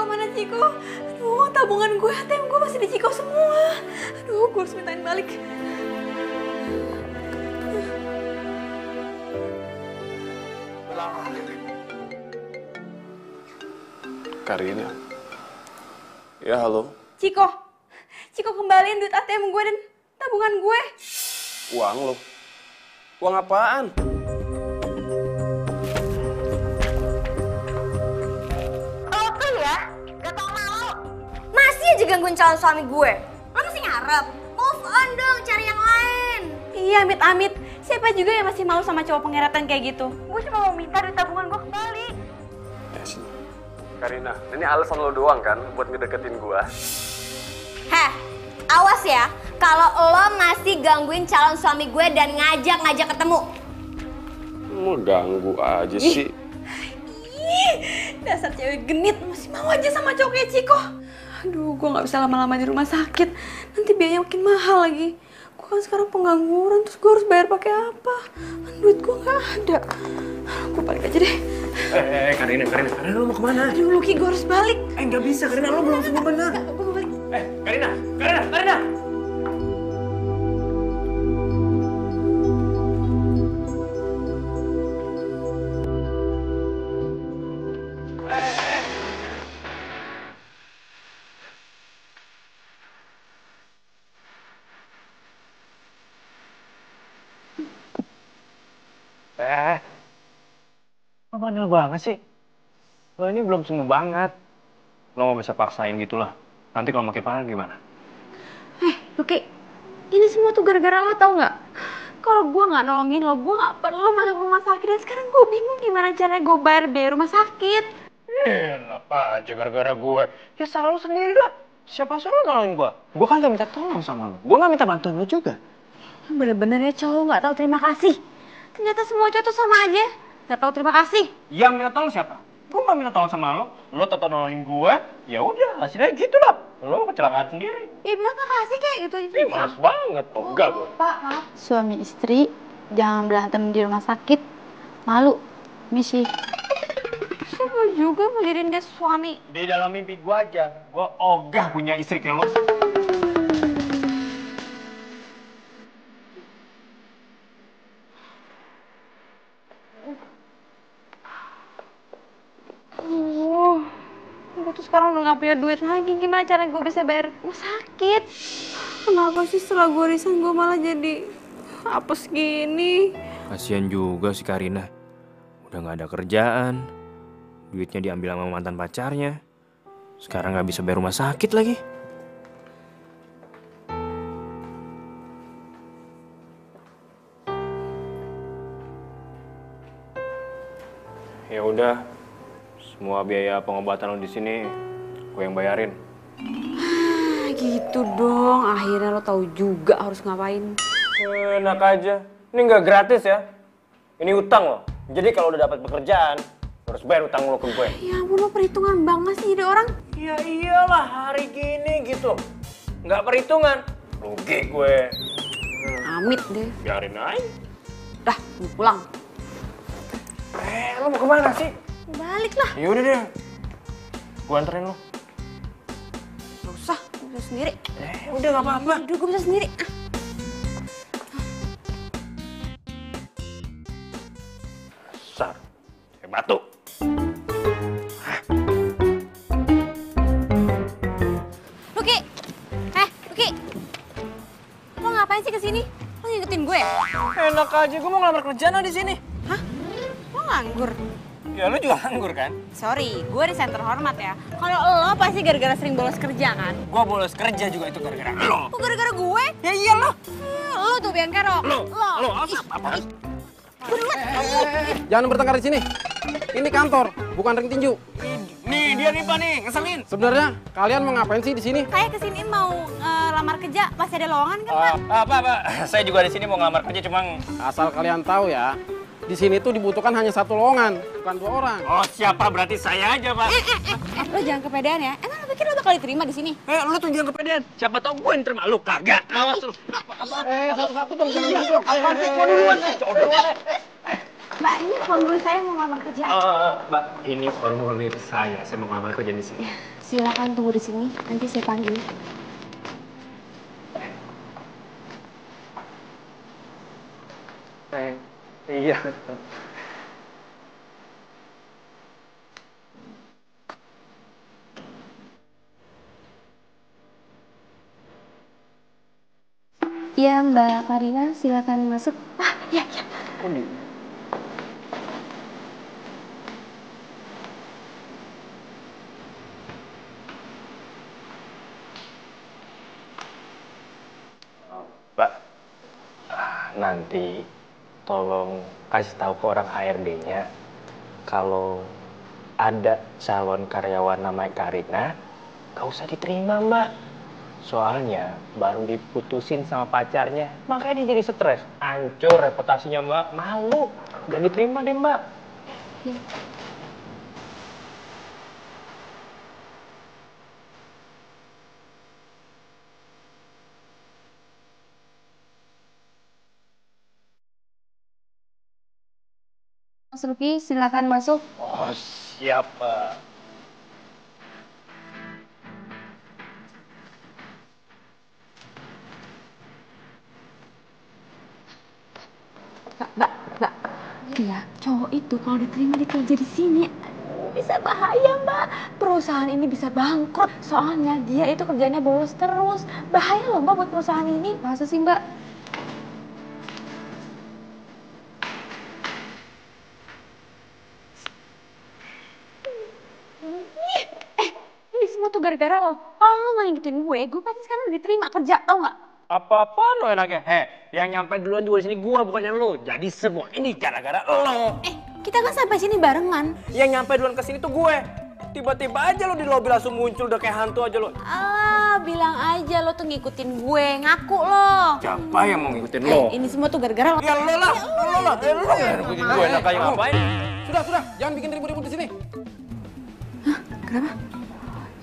mana Ciko? Aduh, tabungan gue, ATM gue masih di Ciko semua. Aduh, gue harus mintain balik. Karina. Ya, halo. Ciko kembaliin duit ATM gue dan tabungan gue. Uang lo. Uang apaan? Lo tuh ya, gak tau malu. Masih aja gangguin calon suami gue. Lo masih ngarep? Move on dong, cari yang lain. Iya, amit-amit. Siapa juga yang masih malu sama cowok pengeretan kayak gitu? Gue cuma mau minta duit tabungan gue kembali. Ya sih. Karina, ini alasan lo doang kan buat ngedeketin gua? Awas ya, kalau lo masih gangguin calon suami gue dan ngajak ketemu. Lo ganggu aja sih. Dasar cewek genit, masih mau aja sama cowok kayak Ciko. Aduh, gue gak bisa lama-lama di rumah sakit. Nanti biayanya makin mahal lagi. Gue kan sekarang pengangguran, terus gue harus bayar pakai apa? Duit gue gak ada. Gue balik aja deh. Karina, lo mau kemana? Aduh, Luki, gue harus balik. Nggak bisa, Karina, lo belum sembuh benar. Gue mau balik. Karina. Lo bandel banget sih. Lo ini belum sembuh banget. Lo nggak bisa paksain gitu lah. Nanti kalau makin parah gimana? Luki, ini semua tuh gara-gara lo, tau nggak? Kalau gue nggak nolongin lo, gue nggak perlu masuk rumah sakit. Dan sekarang gue bingung gimana caranya gue bayar biaya rumah sakit. Apa aja gara-gara gue? Ya salah lo sendiri lah. Siapa suruh nolongin gue? Gue kan gak minta tolong sama lo. Gue gak minta bantuan lo juga. Bener-bener ya cowok nggak tahu terima kasih. Ternyata semua cowok tuh sama aja. Gak tahu terima kasih. Yang minta tolong siapa? Gue nggak minta tolong sama lo tetap nolongin gue, ya udah hasilnya gitu lah. Lo kecelakaan sendiri. Ih, bilang makasih kayak gitu. Ih, males banget. Enggak gue. Pak, maaf. Suami istri jangan berantem di rumah sakit. Malu, misi. Siapa juga ngelirin dia suami? Di dalam mimpi gue aja, gue ogah punya istri kayak lo. Gue tuh sekarang udah gak punya duit lagi. Gimana cara gue bisa bayar rumah sakit? Kenapa sih setelah gue resign gue malah jadi apes gini? Kasian juga si Karina. Udah gak ada kerjaan. Duitnya diambil sama mantan pacarnya. Sekarang gak bisa bayar rumah sakit lagi. Ya udah. Semua biaya pengobatan lo di sini gue yang bayarin. Gitu dong, akhirnya lo tahu juga harus ngapain. Enak aja. Ini nggak gratis ya. Ini utang lo. Jadi kalau udah dapat pekerjaan, harus bayar utang lo ke gue. Ya ampun, lo perhitungan banget sih jadi orang. Ya iyalah, hari gini gitu. Nggak perhitungan. Rugi gue. Amit deh. Biarin aja. Dah, gue pulang. Lo mau kemana sih? Balik lah. Yaudah deh. Gue anterin lo. Gak usah, gue bisa sendiri. Udah gak apa-apa. Udah, gue bisa sendiri. Besar. Kayak batu. Luki! Luki! Lo ngapain sih kesini? Lo ngikutin gue ya? Enak aja, gue mau ngelamar kerjaan di sini. Hah? Lo nganggur? Ya lo juga nganggur kan? Sorry, gue di center hormat ya. Kalau lo pasti gara-gara sering bolos kerja kan? Gue bolos kerja juga itu gara-gara lo. Kok gara-gara gue? Ya iyalah. Lo tuh Bianca, Lo apa? Jangan bertengkar di sini. Ini kantor, bukan ring tinju. Nih dia nih Pak nih, ngeselin. Sebenarnya kalian mau ngapain sih di sini? Kayak kesini mau lamar kerja, masih ada lowongan kan Pak? Pak, saya juga di sini mau ngelamar kerja cuma Asal kalian tahu ya, di sini tuh dibutuhkan hanya 1 lowongan, bukan 2 orang. Oh siapa berarti saya aja Pak. Lo jangan kepedean ya. Emang lo pikir lo bakal diterima di sini? Lo tuh jangan kepedean. Siapa tahu gue yang terima lo kagak. Awas lu. Satu-satu dong, jangan gitu. Gue duluan. Mbak, ini formulir saya mau ngelamar kerja. Mbak, ini formulir saya. Saya mau ngelamar kerja di sini. Silakan tunggu di sini, nanti saya panggil. Iya. Iya Mbak Karina, silakan masuk. Ya. Mbak, nanti tolong kasih tahu ke orang HRD-nya kalau ada calon karyawan namanya Karina, gak usah diterima Mbak. Soalnya baru diputusin sama pacarnya, makanya dia jadi stres. Hancur reputasinya Mbak, malu. Gak diterima deh Mbak. Mas Luki, silakan masuk. Oh siap Pak. Mbak. Iya, cowok itu kalau diterima di kerja di sini bisa bahaya, Mbak. Perusahaan ini bisa bangkrut. Soalnya dia itu kerjanya bolos terus. Bahaya loh, Mbak, buat perusahaan ini. Masa sih, Mbak? Ini semua tuh gara-gara lo. Kalau lo nggak ngikutin gue pasti sekarang udah diterima kerja, tau nggak? Apa-apaan lo enaknya? Yang nyampe duluan juga di sini gua bukannya lo. Jadi semua ini gara-gara lo. Kita kan sampai sini barengan. Yang nyampe duluan ke sini tuh gue. Tiba-tiba aja lo di lobi langsung muncul udah kayak hantu aja lo. Bilang aja lo tuh ngikutin gue, ngaku lo. Siapa yang mau ngikutin lo? Ini semua tuh gara-gara lo. Ya lo lah. Lo yang ngikutin gue enak kayak ngapain? Sudah, jangan bikin ribut-ribut di sini. Kenapa?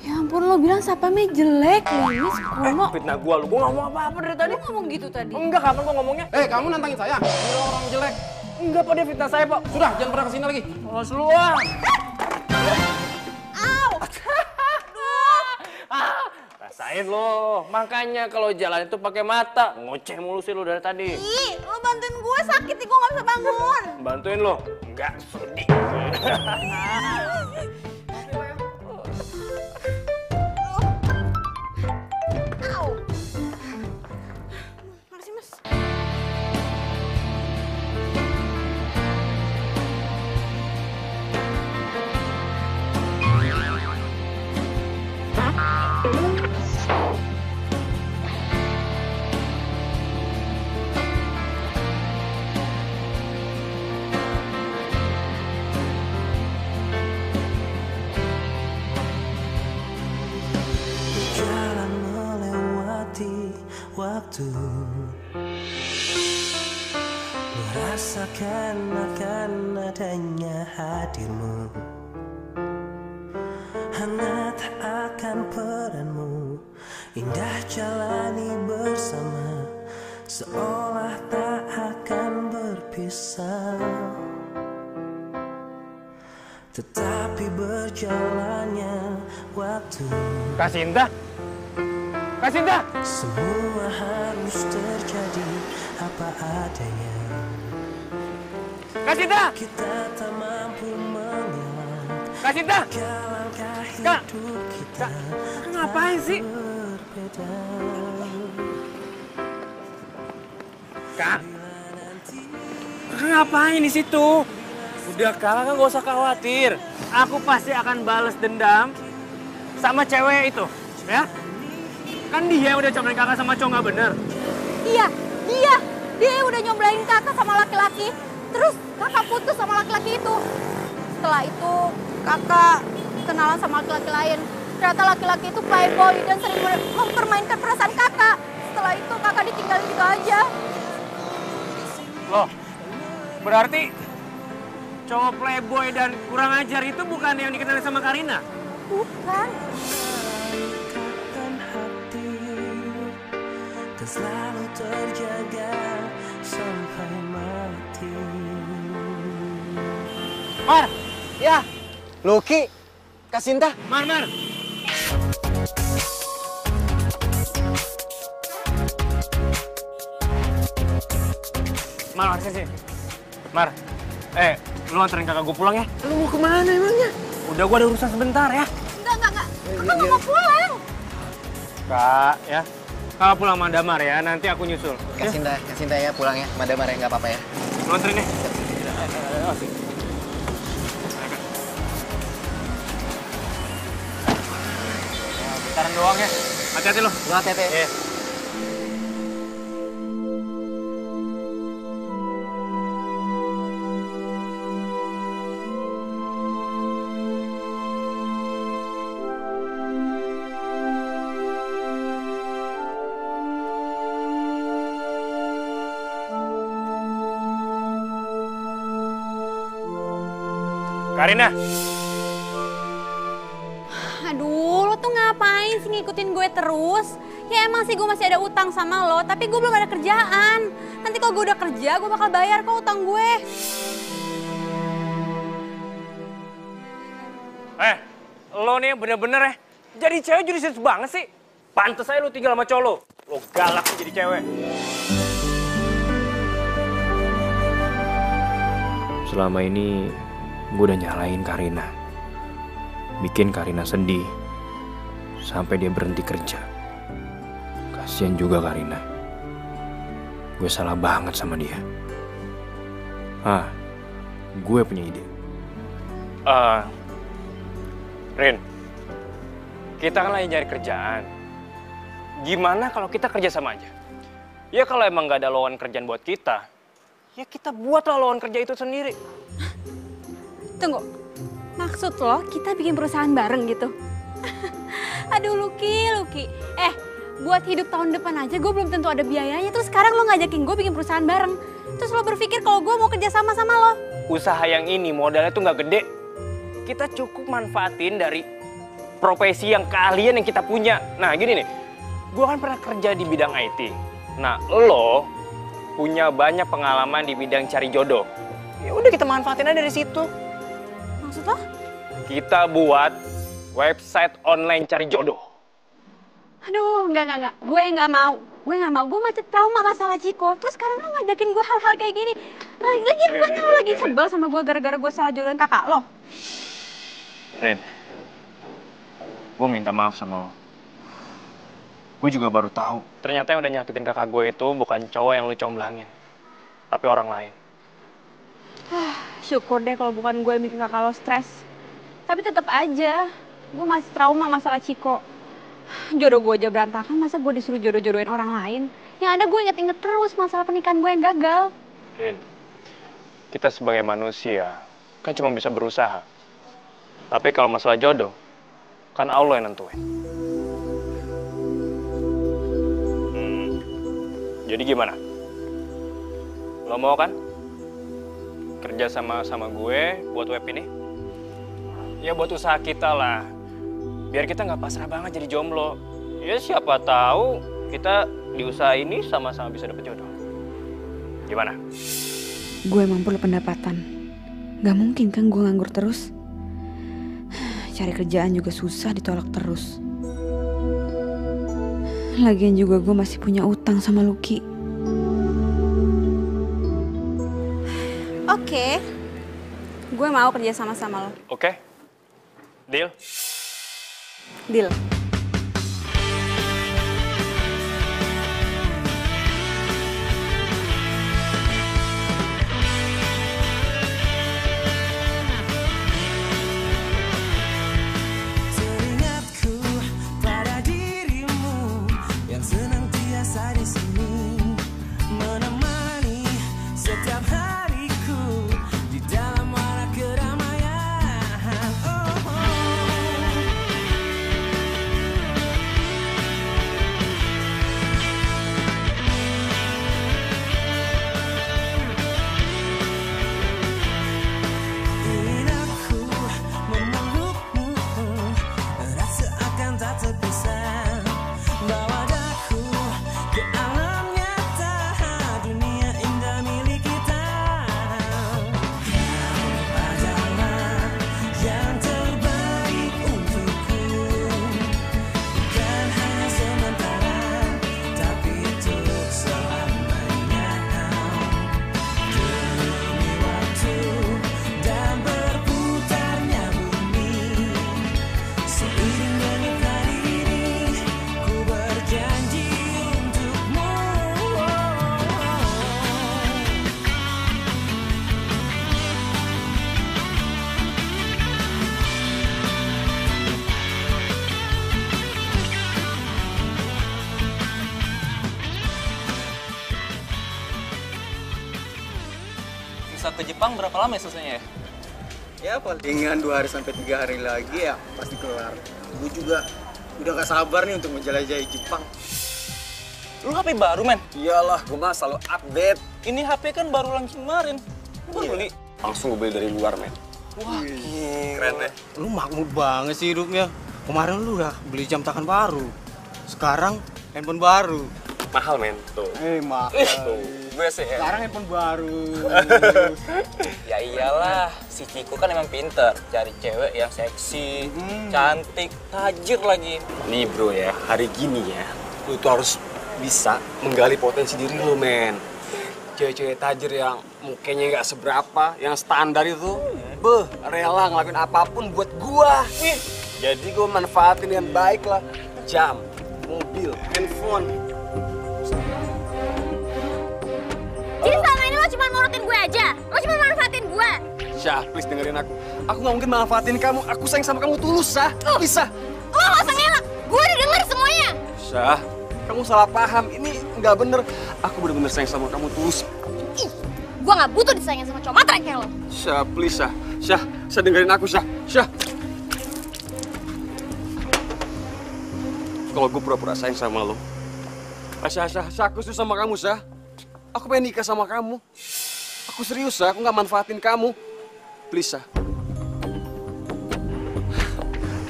Ya ampun, lo bilang sapamnya jelek, Lilis, Kuno. Fitnah gua lu, gua ngomong apa-apa dari tadi. Lo ngomong gitu tadi? Enggak, kapan gua ngomongnya? Kamu nantangin saya? Ini orang jelek. Enggak, Pak, dia fitnah saya, Pak. Sudah, jangan pernah kesini lagi. Awas lu, ah. Rasain lo, makanya kalau jalan itu pakai mata. Ngoceh mulu sih lo dari tadi. Ih, lo bantuin gue, sakit nih, gue gak bisa bangun. Bantuin lo? Enggak, sudi. Makasih, Mas. Jalan melewati waktu, merasakan akan adanya hadirmu, hangat akan peranmu, indah jalani bersama, seolah tak akan berpisah. Tetapi berjalannya waktu, Kak Sinta? Kak Sinta! semua harus terjadi apa adanya. Kak Sinta! Kita tak mampu mengelak. Kak Sinta! Langkah Kak! hidup kita Ngapain sih? berbeda. Kak! Ngapain di situ? Udah, kakak nggak usah khawatir. Aku pasti akan balas dendam sama cewek itu, ya? Kan dia udah cobain kakak sama cowok nggak bener. Iya, dia udah nyoblain kakak sama laki-laki. Terus kakak putus sama laki-laki itu. Setelah itu kakak kenalan sama laki-laki lain. Ternyata laki-laki itu playboy dan sering mempermainkan perasaan kakak. Setelah itu kakak ditinggalin gitu aja. Loh, berarti cowok playboy dan kurang ajar itu bukan yang dikenal sama Karina? Bukan. Dan selalu terjaga sampai mati. Mar, ya, Lucky, Kak Sinta. Mar. Mar, sini. Mar, lu anterin kakak gue pulang ya. Lu mau kemana emangnya? Udah, gua ada urusan sebentar ya. Enggak. Kakak mau pulang. Kak, ya. Kakak pulang sama Damar ya, nanti aku nyusul. Kak Sinta ya pulang ya, Madamar ya, nggak apa-apa ya. Lu anterin deh. Bentaran doang ya. Hati-hati lo. Lu hati-hati. Iya. Karina. Aduh, lo tuh ngapain sih ngikutin gue terus? Ya emang sih gue masih ada utang sama lo, tapi gue belum ada kerjaan. Nanti kalau gue udah kerja, gue bakal bayar kok utang gue. Lo nih bener-bener ya. Jadi cewek jadi serius banget sih. Pantes aja lo tinggal sama cowok lo. Lo galak sih jadi cewek. Selama ini gue udah nyalain Karina. Bikin Karina sedih. Sampai dia berhenti kerja. Kasian juga Karina. Gue salah banget sama dia. Gue punya ide. Rin, kita kan lagi nyari kerjaan. Gimana kalau kita kerja sama aja? Ya kalau emang gak ada lowongan kerjaan buat kita, ya kita buatlah lowongan kerja itu sendiri. Tunggu, maksud lo kita bikin perusahaan bareng gitu? Aduh Lucky. Buat hidup tahun depan aja gue belum tentu ada biayanya. Terus sekarang lo ngajakin gue bikin perusahaan bareng. Terus lo berpikir kalau gue mau kerja sama lo? Usaha yang ini modalnya tuh gak gede. Kita cukup manfaatin dari profesi yang keahlian yang kita punya. Nah gini nih, gue kan pernah kerja di bidang IT. Nah lo punya banyak pengalaman di bidang cari jodoh. Ya udah kita manfaatin aja dari situ. Maksud lo? Kita buat website online cari jodoh. Aduh, enggak. Gue nggak mau. Gue masih trauma masalah Ciko. Terus sekarang lo ngajakin gue hal-hal kayak gini. Lagi bukannya lo lagi sebel sama gue gara-gara gue salah jodohin kakak lo? Rin, gue minta maaf sama lo. Gue juga baru tahu. Ternyata yang udah nyakitin kakak gue itu bukan cowok yang lu comblangin, tapi orang lain. Syukur deh kalau bukan gue yang bikin kakak lo stres. Tapi tetap aja, gue masih trauma masalah Ciko. Jodoh gue aja berantakan, masa gue disuruh jodoh-jodohin orang lain? Yang ada gue inget-inget terus masalah pernikahan gue yang gagal. Rin, kita sebagai manusia kan cuma bisa berusaha. Tapi kalau masalah jodoh, kan Allah yang nentuin. Jadi gimana? Lo mau kan? Kerja sama gue buat web ini? Ya buat usaha kita lah. Biar kita nggak pasrah banget jadi jomblo. Ya siapa tahu kita di usaha ini sama-sama bisa dapet jodoh. Gimana? Gue emang perlu pendapatan. Gak mungkin kan gue nganggur terus. Cari kerjaan juga susah, ditolak terus. Lagian juga gue masih punya utang sama Lucky. Oke. Gue mau kerja sama-sama lo. Oke. Deal? Deal. Teringatku pada dirimu yang senantiasa di sini menemani setiap hariku di dalam warna keramaian. Oh. Ingin aku memelukmu, rasa akan tak terpisah, bawa daku ke alam nyata, dunia indah milik kita. Kau adalah yang terbaik untukku, bukan hanya sementara, tapi untuk selamanya. Demi waktu dan berputarnya bumi, seiring menikah diri, ku berjanji untukmu. Bisa ke Jepang berapa lama ya selesainya ya? Ya palingan 2 hari sampai 3 hari lagi ya pasti kelar. Gue juga udah gak sabar nih untuk menjelajahi Jepang. Lu HP baru, men? Iyalah, gue mah selalu update. Ini HP kan baru launching kemarin. Lu baru beli? Langsung gue beli dari luar, men. Wah, Keren deh. Lu makmur banget sih hidupnya. Kemarin lu udah beli jam tangan baru. Sekarang handphone baru. Mahal, men. Tuh. Mahal. Tuh. Gue sih ya. Sekarang handphone baru. ya iyalah, si Ciko kan emang pinter cari cewek yang seksi, cantik, tajir lagi. Nih bro ya, hari gini ya, lu tuh harus bisa menggali potensi diri lu, men. Cewek-cewek tajir yang mukanya nggak seberapa, yang standar itu, rela ngelakuin apapun buat gua. Jadi gua manfaatin dengan baik lah. Jam, mobil, handphone. Jadi selama ini lo cuma nurutin gue aja? Lo cuma manfaatin gue? Syah, please dengerin aku. Aku nggak mungkin manfaatin kamu. Aku sayang sama kamu tulus, Syah. Bisa. Lo gak usah ngelak. Gue udah denger semuanya. Syah, kamu salah paham. Ini nggak bener. Aku bener-bener sayang sama kamu tulus. Gue gak butuh disayangin sama cowok matre kayak lo. Syah, please, Syah. Syah dengerin aku, Syah. Syah. Kalau gue pura-pura sayang sama lo. Syah, aku serius sama kamu, Syah. Aku pengen nikah sama kamu. Aku serius, Syah. Aku nggak manfaatin kamu. Please, Syah.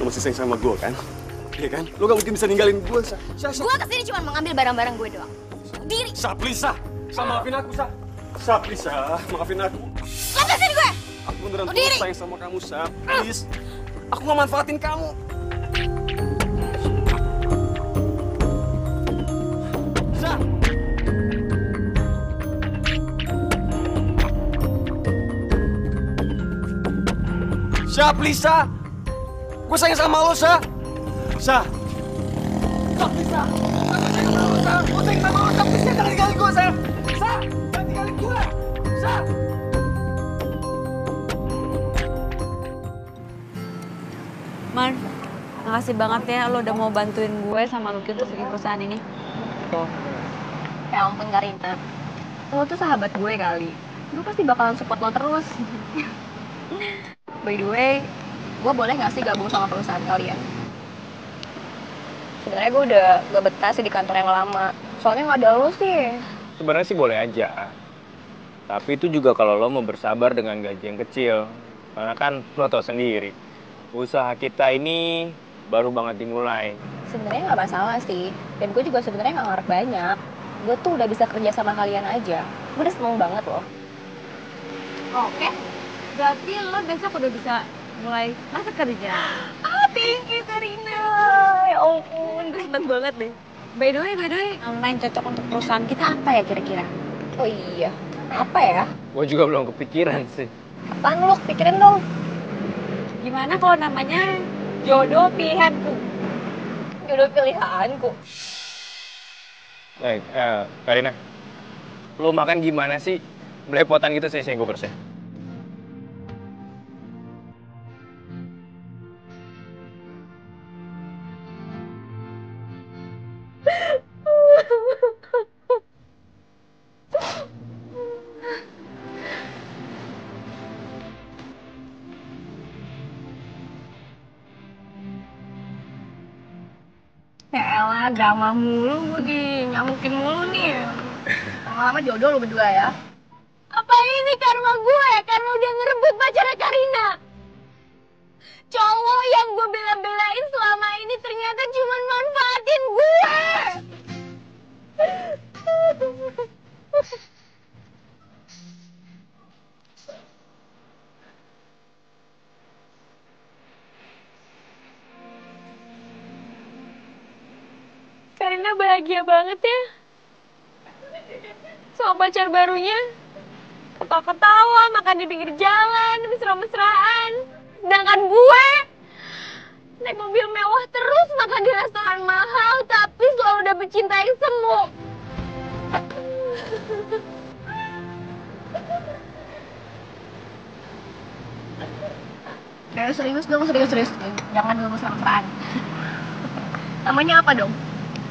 Lu lo masih sayang sama gue kan? Iya kan? Lo gak mungkin bisa ninggalin gue, Sa. Gue kesini cuma mau ngambil barang-barang gue doang. Diri. Sa, please, Sa. Sa, maafin aku, Sa. Sa, please, Sa. Maafin aku. Lepasin gue! Aku beneran tulus sayang sama kamu, Sa. Please. Aku gak manfaatin kamu. Sa! Sa, please, Sa. Gue sayang sama lo, Sa. Sa. Sa, please, Sa. Gue sayang sama lo, Sa. Please, jangan tinggalin gue, Sa. Sa, jangan tinggalin gue. Sa. Man, makasih banget ya lo udah mau bantuin gue sama Lucky untuk bikin perusahaan ini. Ya ampun Karina, lo tuh sahabat gue kali. Gue pasti bakalan support lo terus. By the way, gue boleh gak sih gabung sama perusahaan kalian? Sebenarnya gue udah gak betah sih di kantor yang lama. Soalnya gak ada lo sih. Sebenarnya sih boleh aja. Tapi itu juga kalau lo mau bersabar dengan gaji yang kecil. Karena kan lo tau sendiri, usaha kita ini baru banget dimulai. Sebenarnya gak masalah sih. Dan gue juga sebenarnya gak ngarep banyak. Gue tuh udah bisa kerja sama kalian aja. Gue udah seneng banget loh. Oke, berarti lo besok udah bisa mulai masuk kerja. Thank you Karina. Ya ampun, gue seneng banget deh. By the way, yang cocok untuk perusahaan kita apa ya kira-kira? Oh iya, apa ya? Gue juga belum kepikiran sih. Apaan lo? Pikirin dong. Gimana kalau namanya jodoh pilihanku? Jodoh pilihanku? Karina, lo makan gimana sih? Belepotan gitu sih, gue bersih. Ya elah, drama mulu gue nyamukin mulu nih. Lama-lama jodoh lo berdua ya. Apa ini karma gue? Karena udah ngerebut pacarnya Karina. Cowok yang gue bela-belain selama ini ternyata cuma manfaatin gue. Karina bahagia banget ya sama pacar barunya. Ketawa-ketawa, makan di pinggir jalan, mesra-mesraan. Sedangkan gue naik mobil mewah terus, makan di restoran mahal, tapi selalu dapet cinta yang semu. Serius dong, serius. Jangan dulu mesra-mesraan. Namanya apa dong?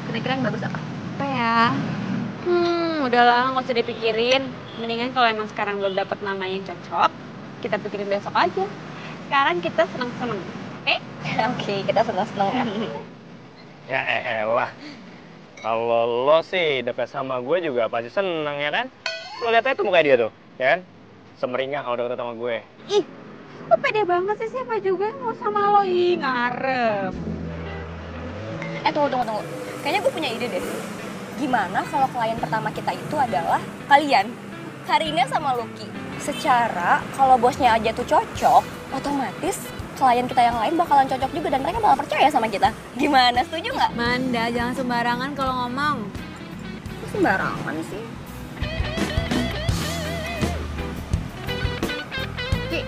Kira-kira yang bagus apa? Apa ya? Udahlah, nggak usah dipikirin. Mendingan kalau emang sekarang belum dapet nama yang cocok, kita pikirin besok aja. Sekarang kita seneng-seneng, oke? Oke, kita seneng-seneng kan? Ya elah, kalau lo sih deket sama gue juga pasti seneng ya kan? Lo lihat aja tuh muka dia tuh, ya kan? Semeringah kalau deket sama gue. Ih, lo pede banget sih, siapa juga yang mau sama lo? Ih, ngarep. Tunggu. Kayaknya gue punya ide deh. Gimana kalau klien pertama kita itu adalah kalian, Karina sama Lucky. Secara kalau bosnya aja tuh cocok, otomatis klien kita yang lain bakalan cocok juga dan mereka bakal percaya sama kita. Gimana, setuju nggak? Manda, jangan sembarangan kalau ngomong. Sembarangan sih. Ki,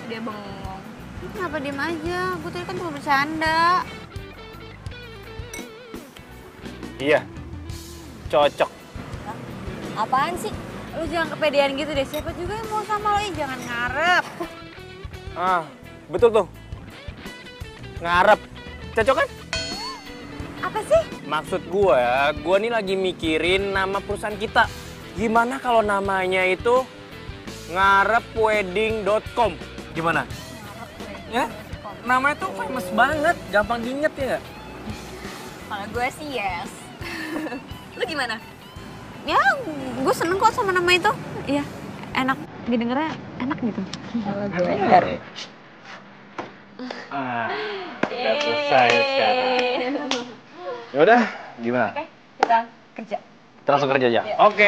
dia bengong. Lu kenapa diem aja? Gue tadi kan cuma bercanda. Iya, cocok. Apaan sih? Lu jangan kepedean gitu deh, siapa juga yang mau sama lo, jangan ngarep. Betul tuh. Ngarep. Cocok kan? Apa sih? Maksud gue nih lagi mikirin nama perusahaan kita. Gimana kalau namanya itu ngarepwedding.com? Gimana? Ya? Namanya tuh famous banget, gampang diinget ya. Kalau gue sih yes. Lu gimana? Ya, gue seneng kok sama nama itu. Iya, enak. Didengarnya enak gitu. Kalau gue bener. Udah selesai sekarang. Ya udah, gimana? Oke, kita kerja. Kita langsung kerja aja. Iya. Oke.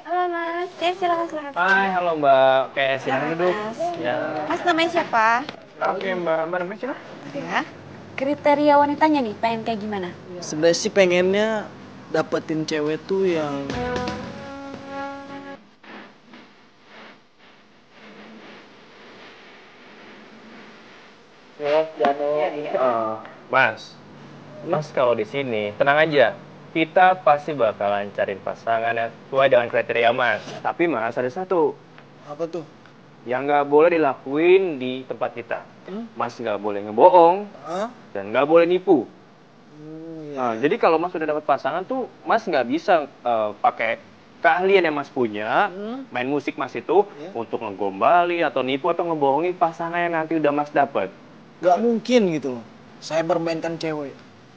Halo Mas, ya silakan. Hai, halo Mbak. Oke, silahkan duduk. Ya. Mas namanya siapa? Oke, Mbak. Mbak namanya siapa? Ya. Kriteria wanitanya nih, pengen kayak gimana? Sebenarnya sih pengennya dapetin cewek tuh yang Mas kalau di sini tenang aja. Kita pasti bakalan cariin pasangan yang sesuai dengan kriteria Mas. Tapi Mas ada satu apa tuh? yang nggak boleh dilakuin di tempat kita. Mas nggak boleh ngebohong dan nggak boleh nipu. Nah, jadi kalau Mas sudah dapat pasangan tuh Mas nggak bisa pakai keahlian yang Mas punya, main musik Mas itu untuk ngegombali atau nipu atau ngebohongin pasangan yang nanti udah Mas dapat. Gak mungkin gitu loh. Saya bermainkan cewek.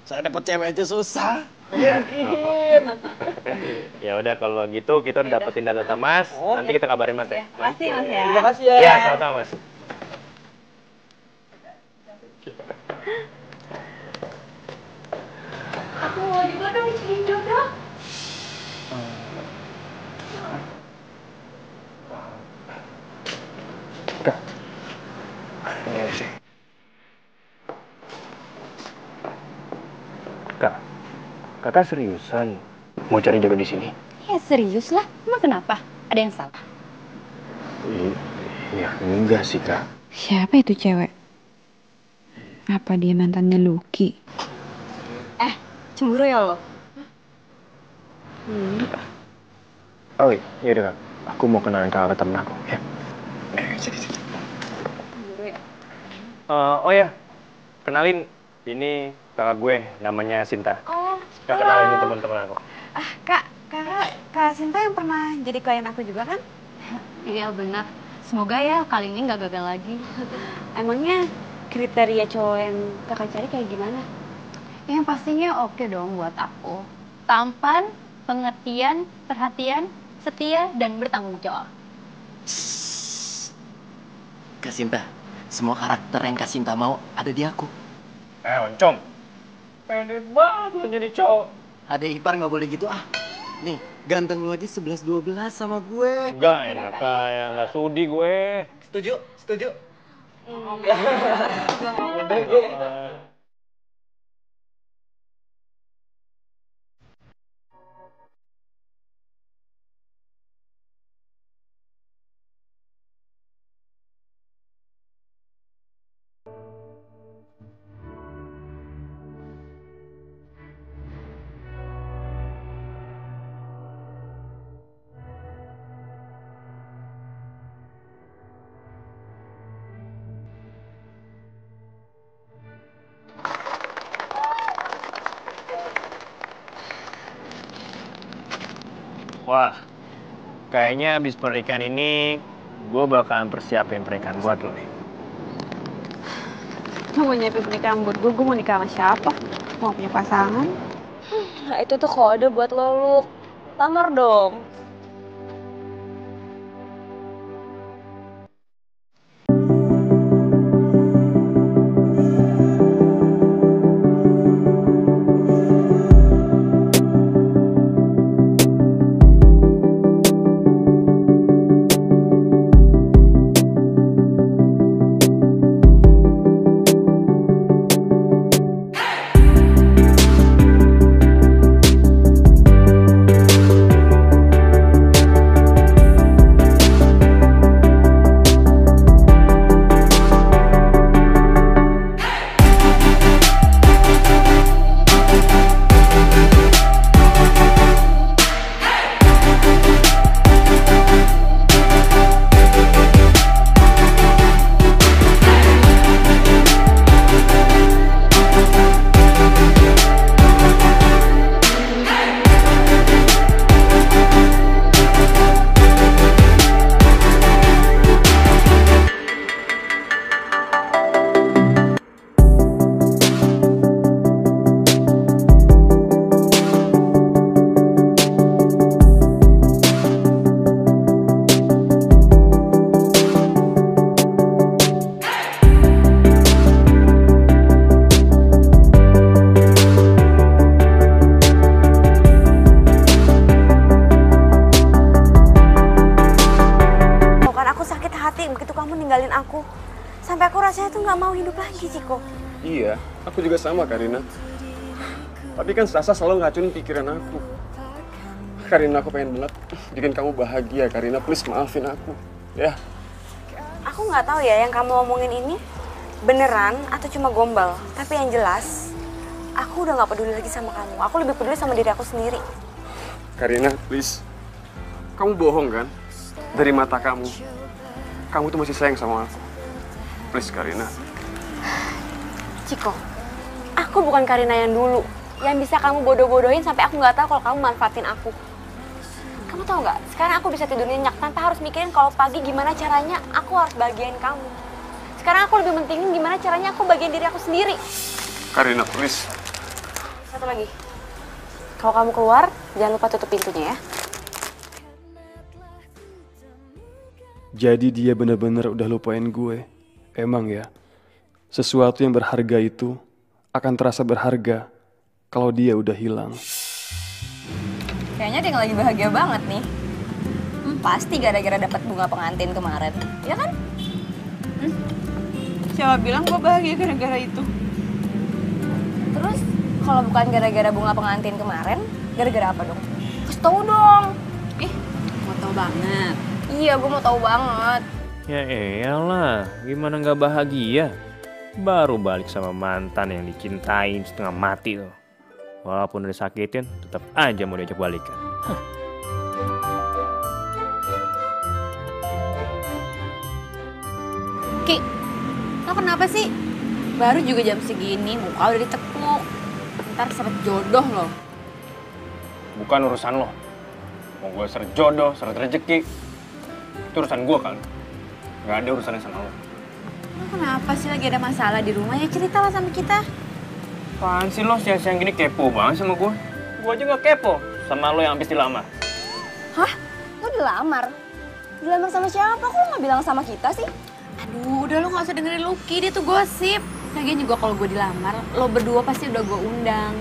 Saya dapat cewek aja susah. Yakin. Ya udah kalau gitu kita udah dapetin data Mas, nanti kita kabarin Mas ya. Makasih Mas ya. Terima kasih ya. Ya, sama-sama Mas. Aku mau juga dong bikinin jodoh. Ini sih. Kak, kakak seriusan mau cari jodoh di sini? Ya serius lah, emang kenapa? Ada yang salah? Iya, enggak sih Kak. Siapa itu cewek? Apa dia mantannya Lucky? Cemburu ya lo? Oh iya udah Kak, aku mau kenalin kakak ke temen aku ya. Sini. Cemburu ya? Oh ya, kenalin ini kakak gue namanya Sinta. Oh, Kak kenalin ini teman-teman aku. Kak Sinta yang pernah jadi klien aku juga kan? Iya benar. Semoga ya kali ini nggak gagal lagi. Emangnya kriteria cowok yang kakak cari kayak gimana? Yang pastinya oke dong buat aku. Tampan, pengertian, perhatian, setia, dan bertanggung jawab. Kak Sinta, semua karakter yang Kak Sinta mau ada di aku. Oncom. Pendek banget lu jadi cowok. Ada ipar nggak boleh gitu ah. Nih, ganteng lu aja 11-12 sama gue. Enggak enak kayak nggak sudi gue. Setuju? Wah, kayaknya abis pernikahan ini gue bakalan persiapin pernikahan buat lo nih. Lo mau nyiapin pernikahan buat gue mau nikah sama siapa? Mau punya pasangan? Nah itu tuh kode buat lo, Luk. Lamar dong. hati begitu kamu ninggalin aku. Sampai aku rasanya tuh nggak mau hidup lagi, Ciko. Iya, aku juga sama, Karina. Tapi kan Sasa selalu ngacunin pikiran aku. Karina, aku pengen banget bikin kamu bahagia, Karina. Please maafin aku, ya. Aku nggak tahu ya yang kamu omongin ini beneran atau cuma gombal. Tapi yang jelas, aku udah nggak peduli lagi sama kamu. Aku lebih peduli sama diri aku sendiri. Karina, please. Kamu bohong kan? Dari mata kamu. Kamu tuh masih sayang sama aku. Please, Karina. Ciko, aku bukan Karina yang dulu. Yang bisa kamu bodoh-bodohin sampai aku nggak tahu kalau kamu manfaatin aku. Kamu tahu nggak? Sekarang aku bisa tidur nyenyak tanpa harus mikirin kalau pagi gimana caranya aku harus bahagiain kamu. Sekarang aku lebih pentingin gimana caranya aku bagian diri aku sendiri. Karina, please. Satu lagi. Kalau kamu keluar, jangan lupa tutup pintunya ya. Jadi dia benar-benar udah lupain gue. Emang ya, sesuatu yang berharga itu akan terasa berharga kalau dia udah hilang. Kayaknya dia lagi bahagia banget nih. Pasti gara-gara dapat bunga pengantin kemarin, ya kan? Siapa bilang gue bahagia gara-gara itu? Terus kalau bukan gara-gara bunga pengantin kemarin, gara-gara apa dong? Kasih tau dong. Mau tau banget. Iya, gue mau tahu banget. Ya elah, gimana nggak bahagia? Baru balik sama mantan yang dicintain setengah mati tuh. Walaupun udah sakitin, tetap aja mau diajak balikan. Ki, lo kenapa sih? Baru juga jam segini, muka udah ditekuk. Ntar seret jodoh lo. Bukan urusan lo. Mau gue seret jodoh, seret rezeki, itu urusan gue kan. Gak ada urusannya sama lo. Lo kenapa sih lagi ada masalah di rumah? Ya ceritalah sama kita. Apaan sih lo siang-siang gini kepo banget sama gue? Gue aja gak kepo sama lo yang habis dilamar. Hah? Lo dilamar? Dilamar sama siapa? Kok lo gak bilang sama kita sih? Aduh, udah lo gak usah dengerin Lucky, dia tuh gosip. Lagian juga kalau gue dilamar, lo berdua pasti udah gue undang.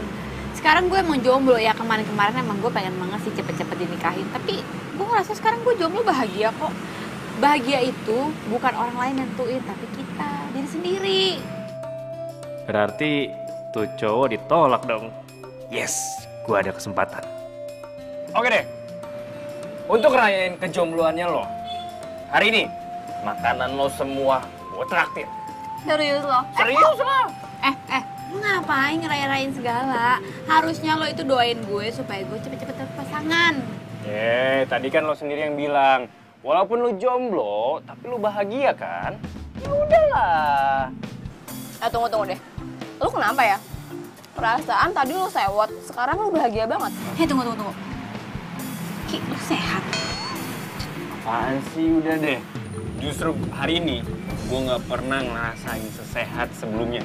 Sekarang gue emang jomblo ya, kemarin-kemarin emang gue pengen banget sih cepet-cepet dinikahin. Tapi gue ngerasa sekarang gue jomblo bahagia kok. Bahagia itu bukan orang lain yang nentuin, tapi kita, diri sendiri. Berarti tuh cowok ditolak dong. Yes, gue ada kesempatan. Oke deh, untuk rayain kejombloannya lo, hari ini makanan lo semua gue traktir. Serius lo? Serius lo? Lo ngapain ngeraya-rayain segala? Harusnya lo itu doain gue supaya gue cepet-cepet dapet pasangan. Tadi kan lo sendiri yang bilang, walaupun lo jomblo, tapi lo bahagia kan? Ya udahlah. Tunggu deh. Lo kenapa ya? Perasaan tadi lo sewot, sekarang lo bahagia banget. Tunggu. Ki, lo sehat? Apaan sih, udah deh. Justru hari ini, gue gak pernah ngerasain sesehat sebelumnya.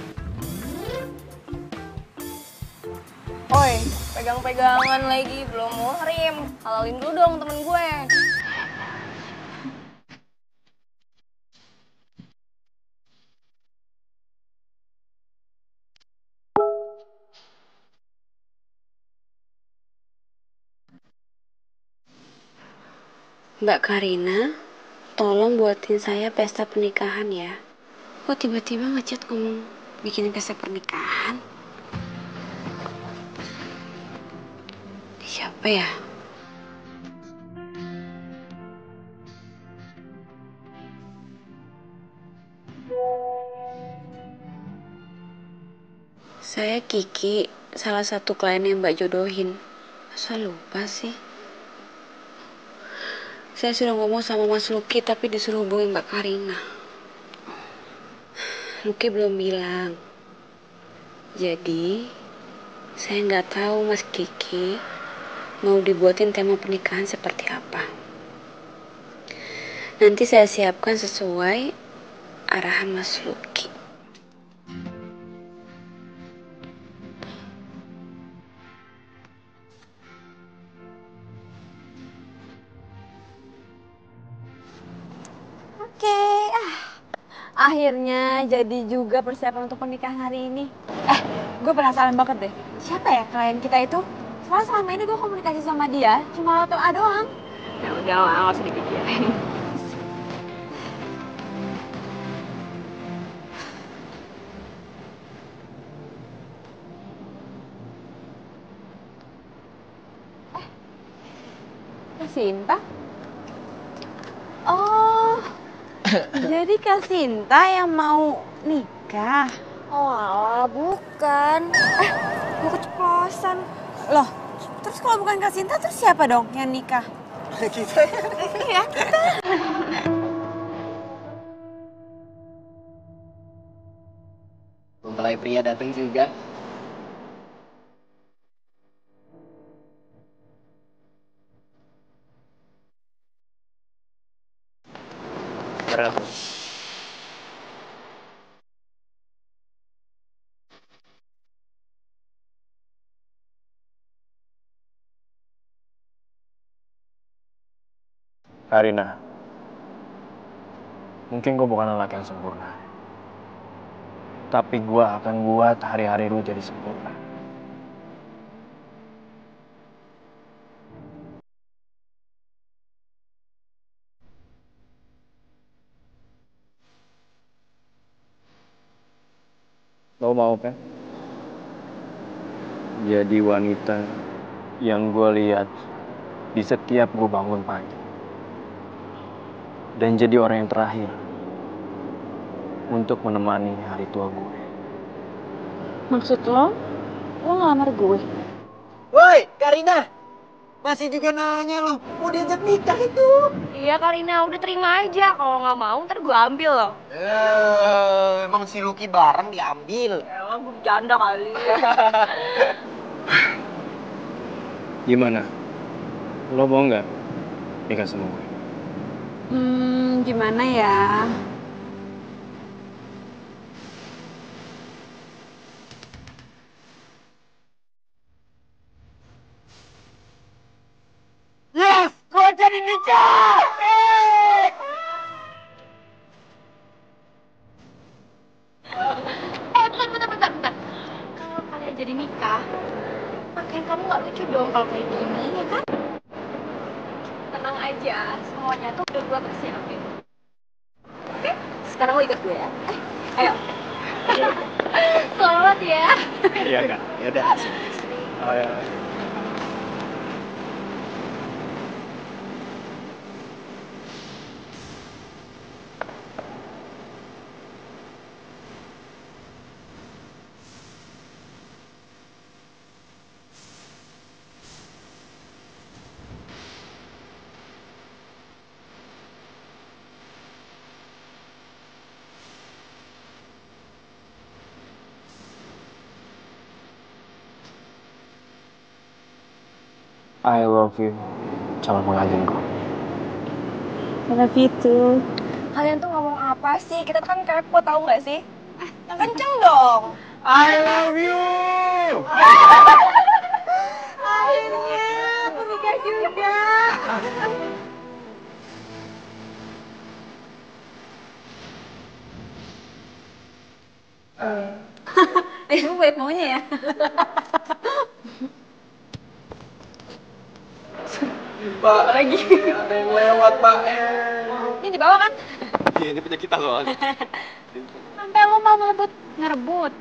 Oi, pegang-pegangan lagi, belum muhrim. Halalin dulu dong temen gue. Mbak Karina, tolong buatin saya pesta pernikahan ya. Kok tiba-tiba ngechat ngomong bikin pesta pernikahan? Siapa ya? Saya Kiki, salah satu klien yang Mbak jodohin. Masa lupa sih? Saya sudah ngomong sama Mas Lucky tapi disuruh hubungin Mbak Karina. Lucky belum bilang. Jadi, saya nggak tahu Mas Kiki mau dibuatin tema pernikahan seperti apa. Nanti saya siapkan sesuai arahan Mas Lucky. Akhirnya jadi juga persiapan untuk pernikahan hari ini. Gue penasaran banget deh. Siapa ya klien kita itu? Soalnya selama ini gue komunikasi sama dia, cuma lewat doa doang. Ya udah lah, nggak usah dipikirin. Sinta? Oh, jadi Kak Sinta yang mau nikah? Oh alah, bukan. Gue keceplosan. Loh, terus kalau bukan Kak Sinta, terus siapa dong yang nikah? Kita ya? Iya, kita. Mempelai pria datang juga. Berapa? Karina, mungkin gue bukan lelaki yang sempurna. Tapi gue akan buat hari-hari lu jadi sempurna. Lo mau kan? Jadi wanita yang gue lihat di setiap gue bangun pagi. Dan jadi orang yang terakhir untuk menemani hari tua gue. Maksud lo ngelamar gue? Woi, Karina! Masih juga nanya lo, mau diajak nikah itu? Iya Karina, udah terima aja. Kalau nggak mau, ntar gue ambil loh. Emang si Lucky bareng diambil. Emang gue bercanda kali. Gimana? Lo mau nggak nikah sama gue? Gimana ya? Yes! Gue jadi nikah! Bentar. Kalau kalian jadi nikah, pakaian kamu nggak lucu dong kalau kayak gini, ya kan? Tenang aja, semuanya tuh udah gue persiapin. Oke, sekarang lo ikut gue ya. Ayo. Selamat ya. Iya kak. Yaudah. Oh ya. I love you, calon pengantinku. I love you too. Kalian tuh ngomong apa sih? Kita kan kepo, tahu nggak sih? Yang kenceng dong. I love you! Akhirnya menikah juga. Ibu baik maunya ya. Pak, lagi ada yang lewat, Pak. Ini di bawah kan? Iya, ini punya kita soalnya. Sampai lo mau ngerebut? Nyabut?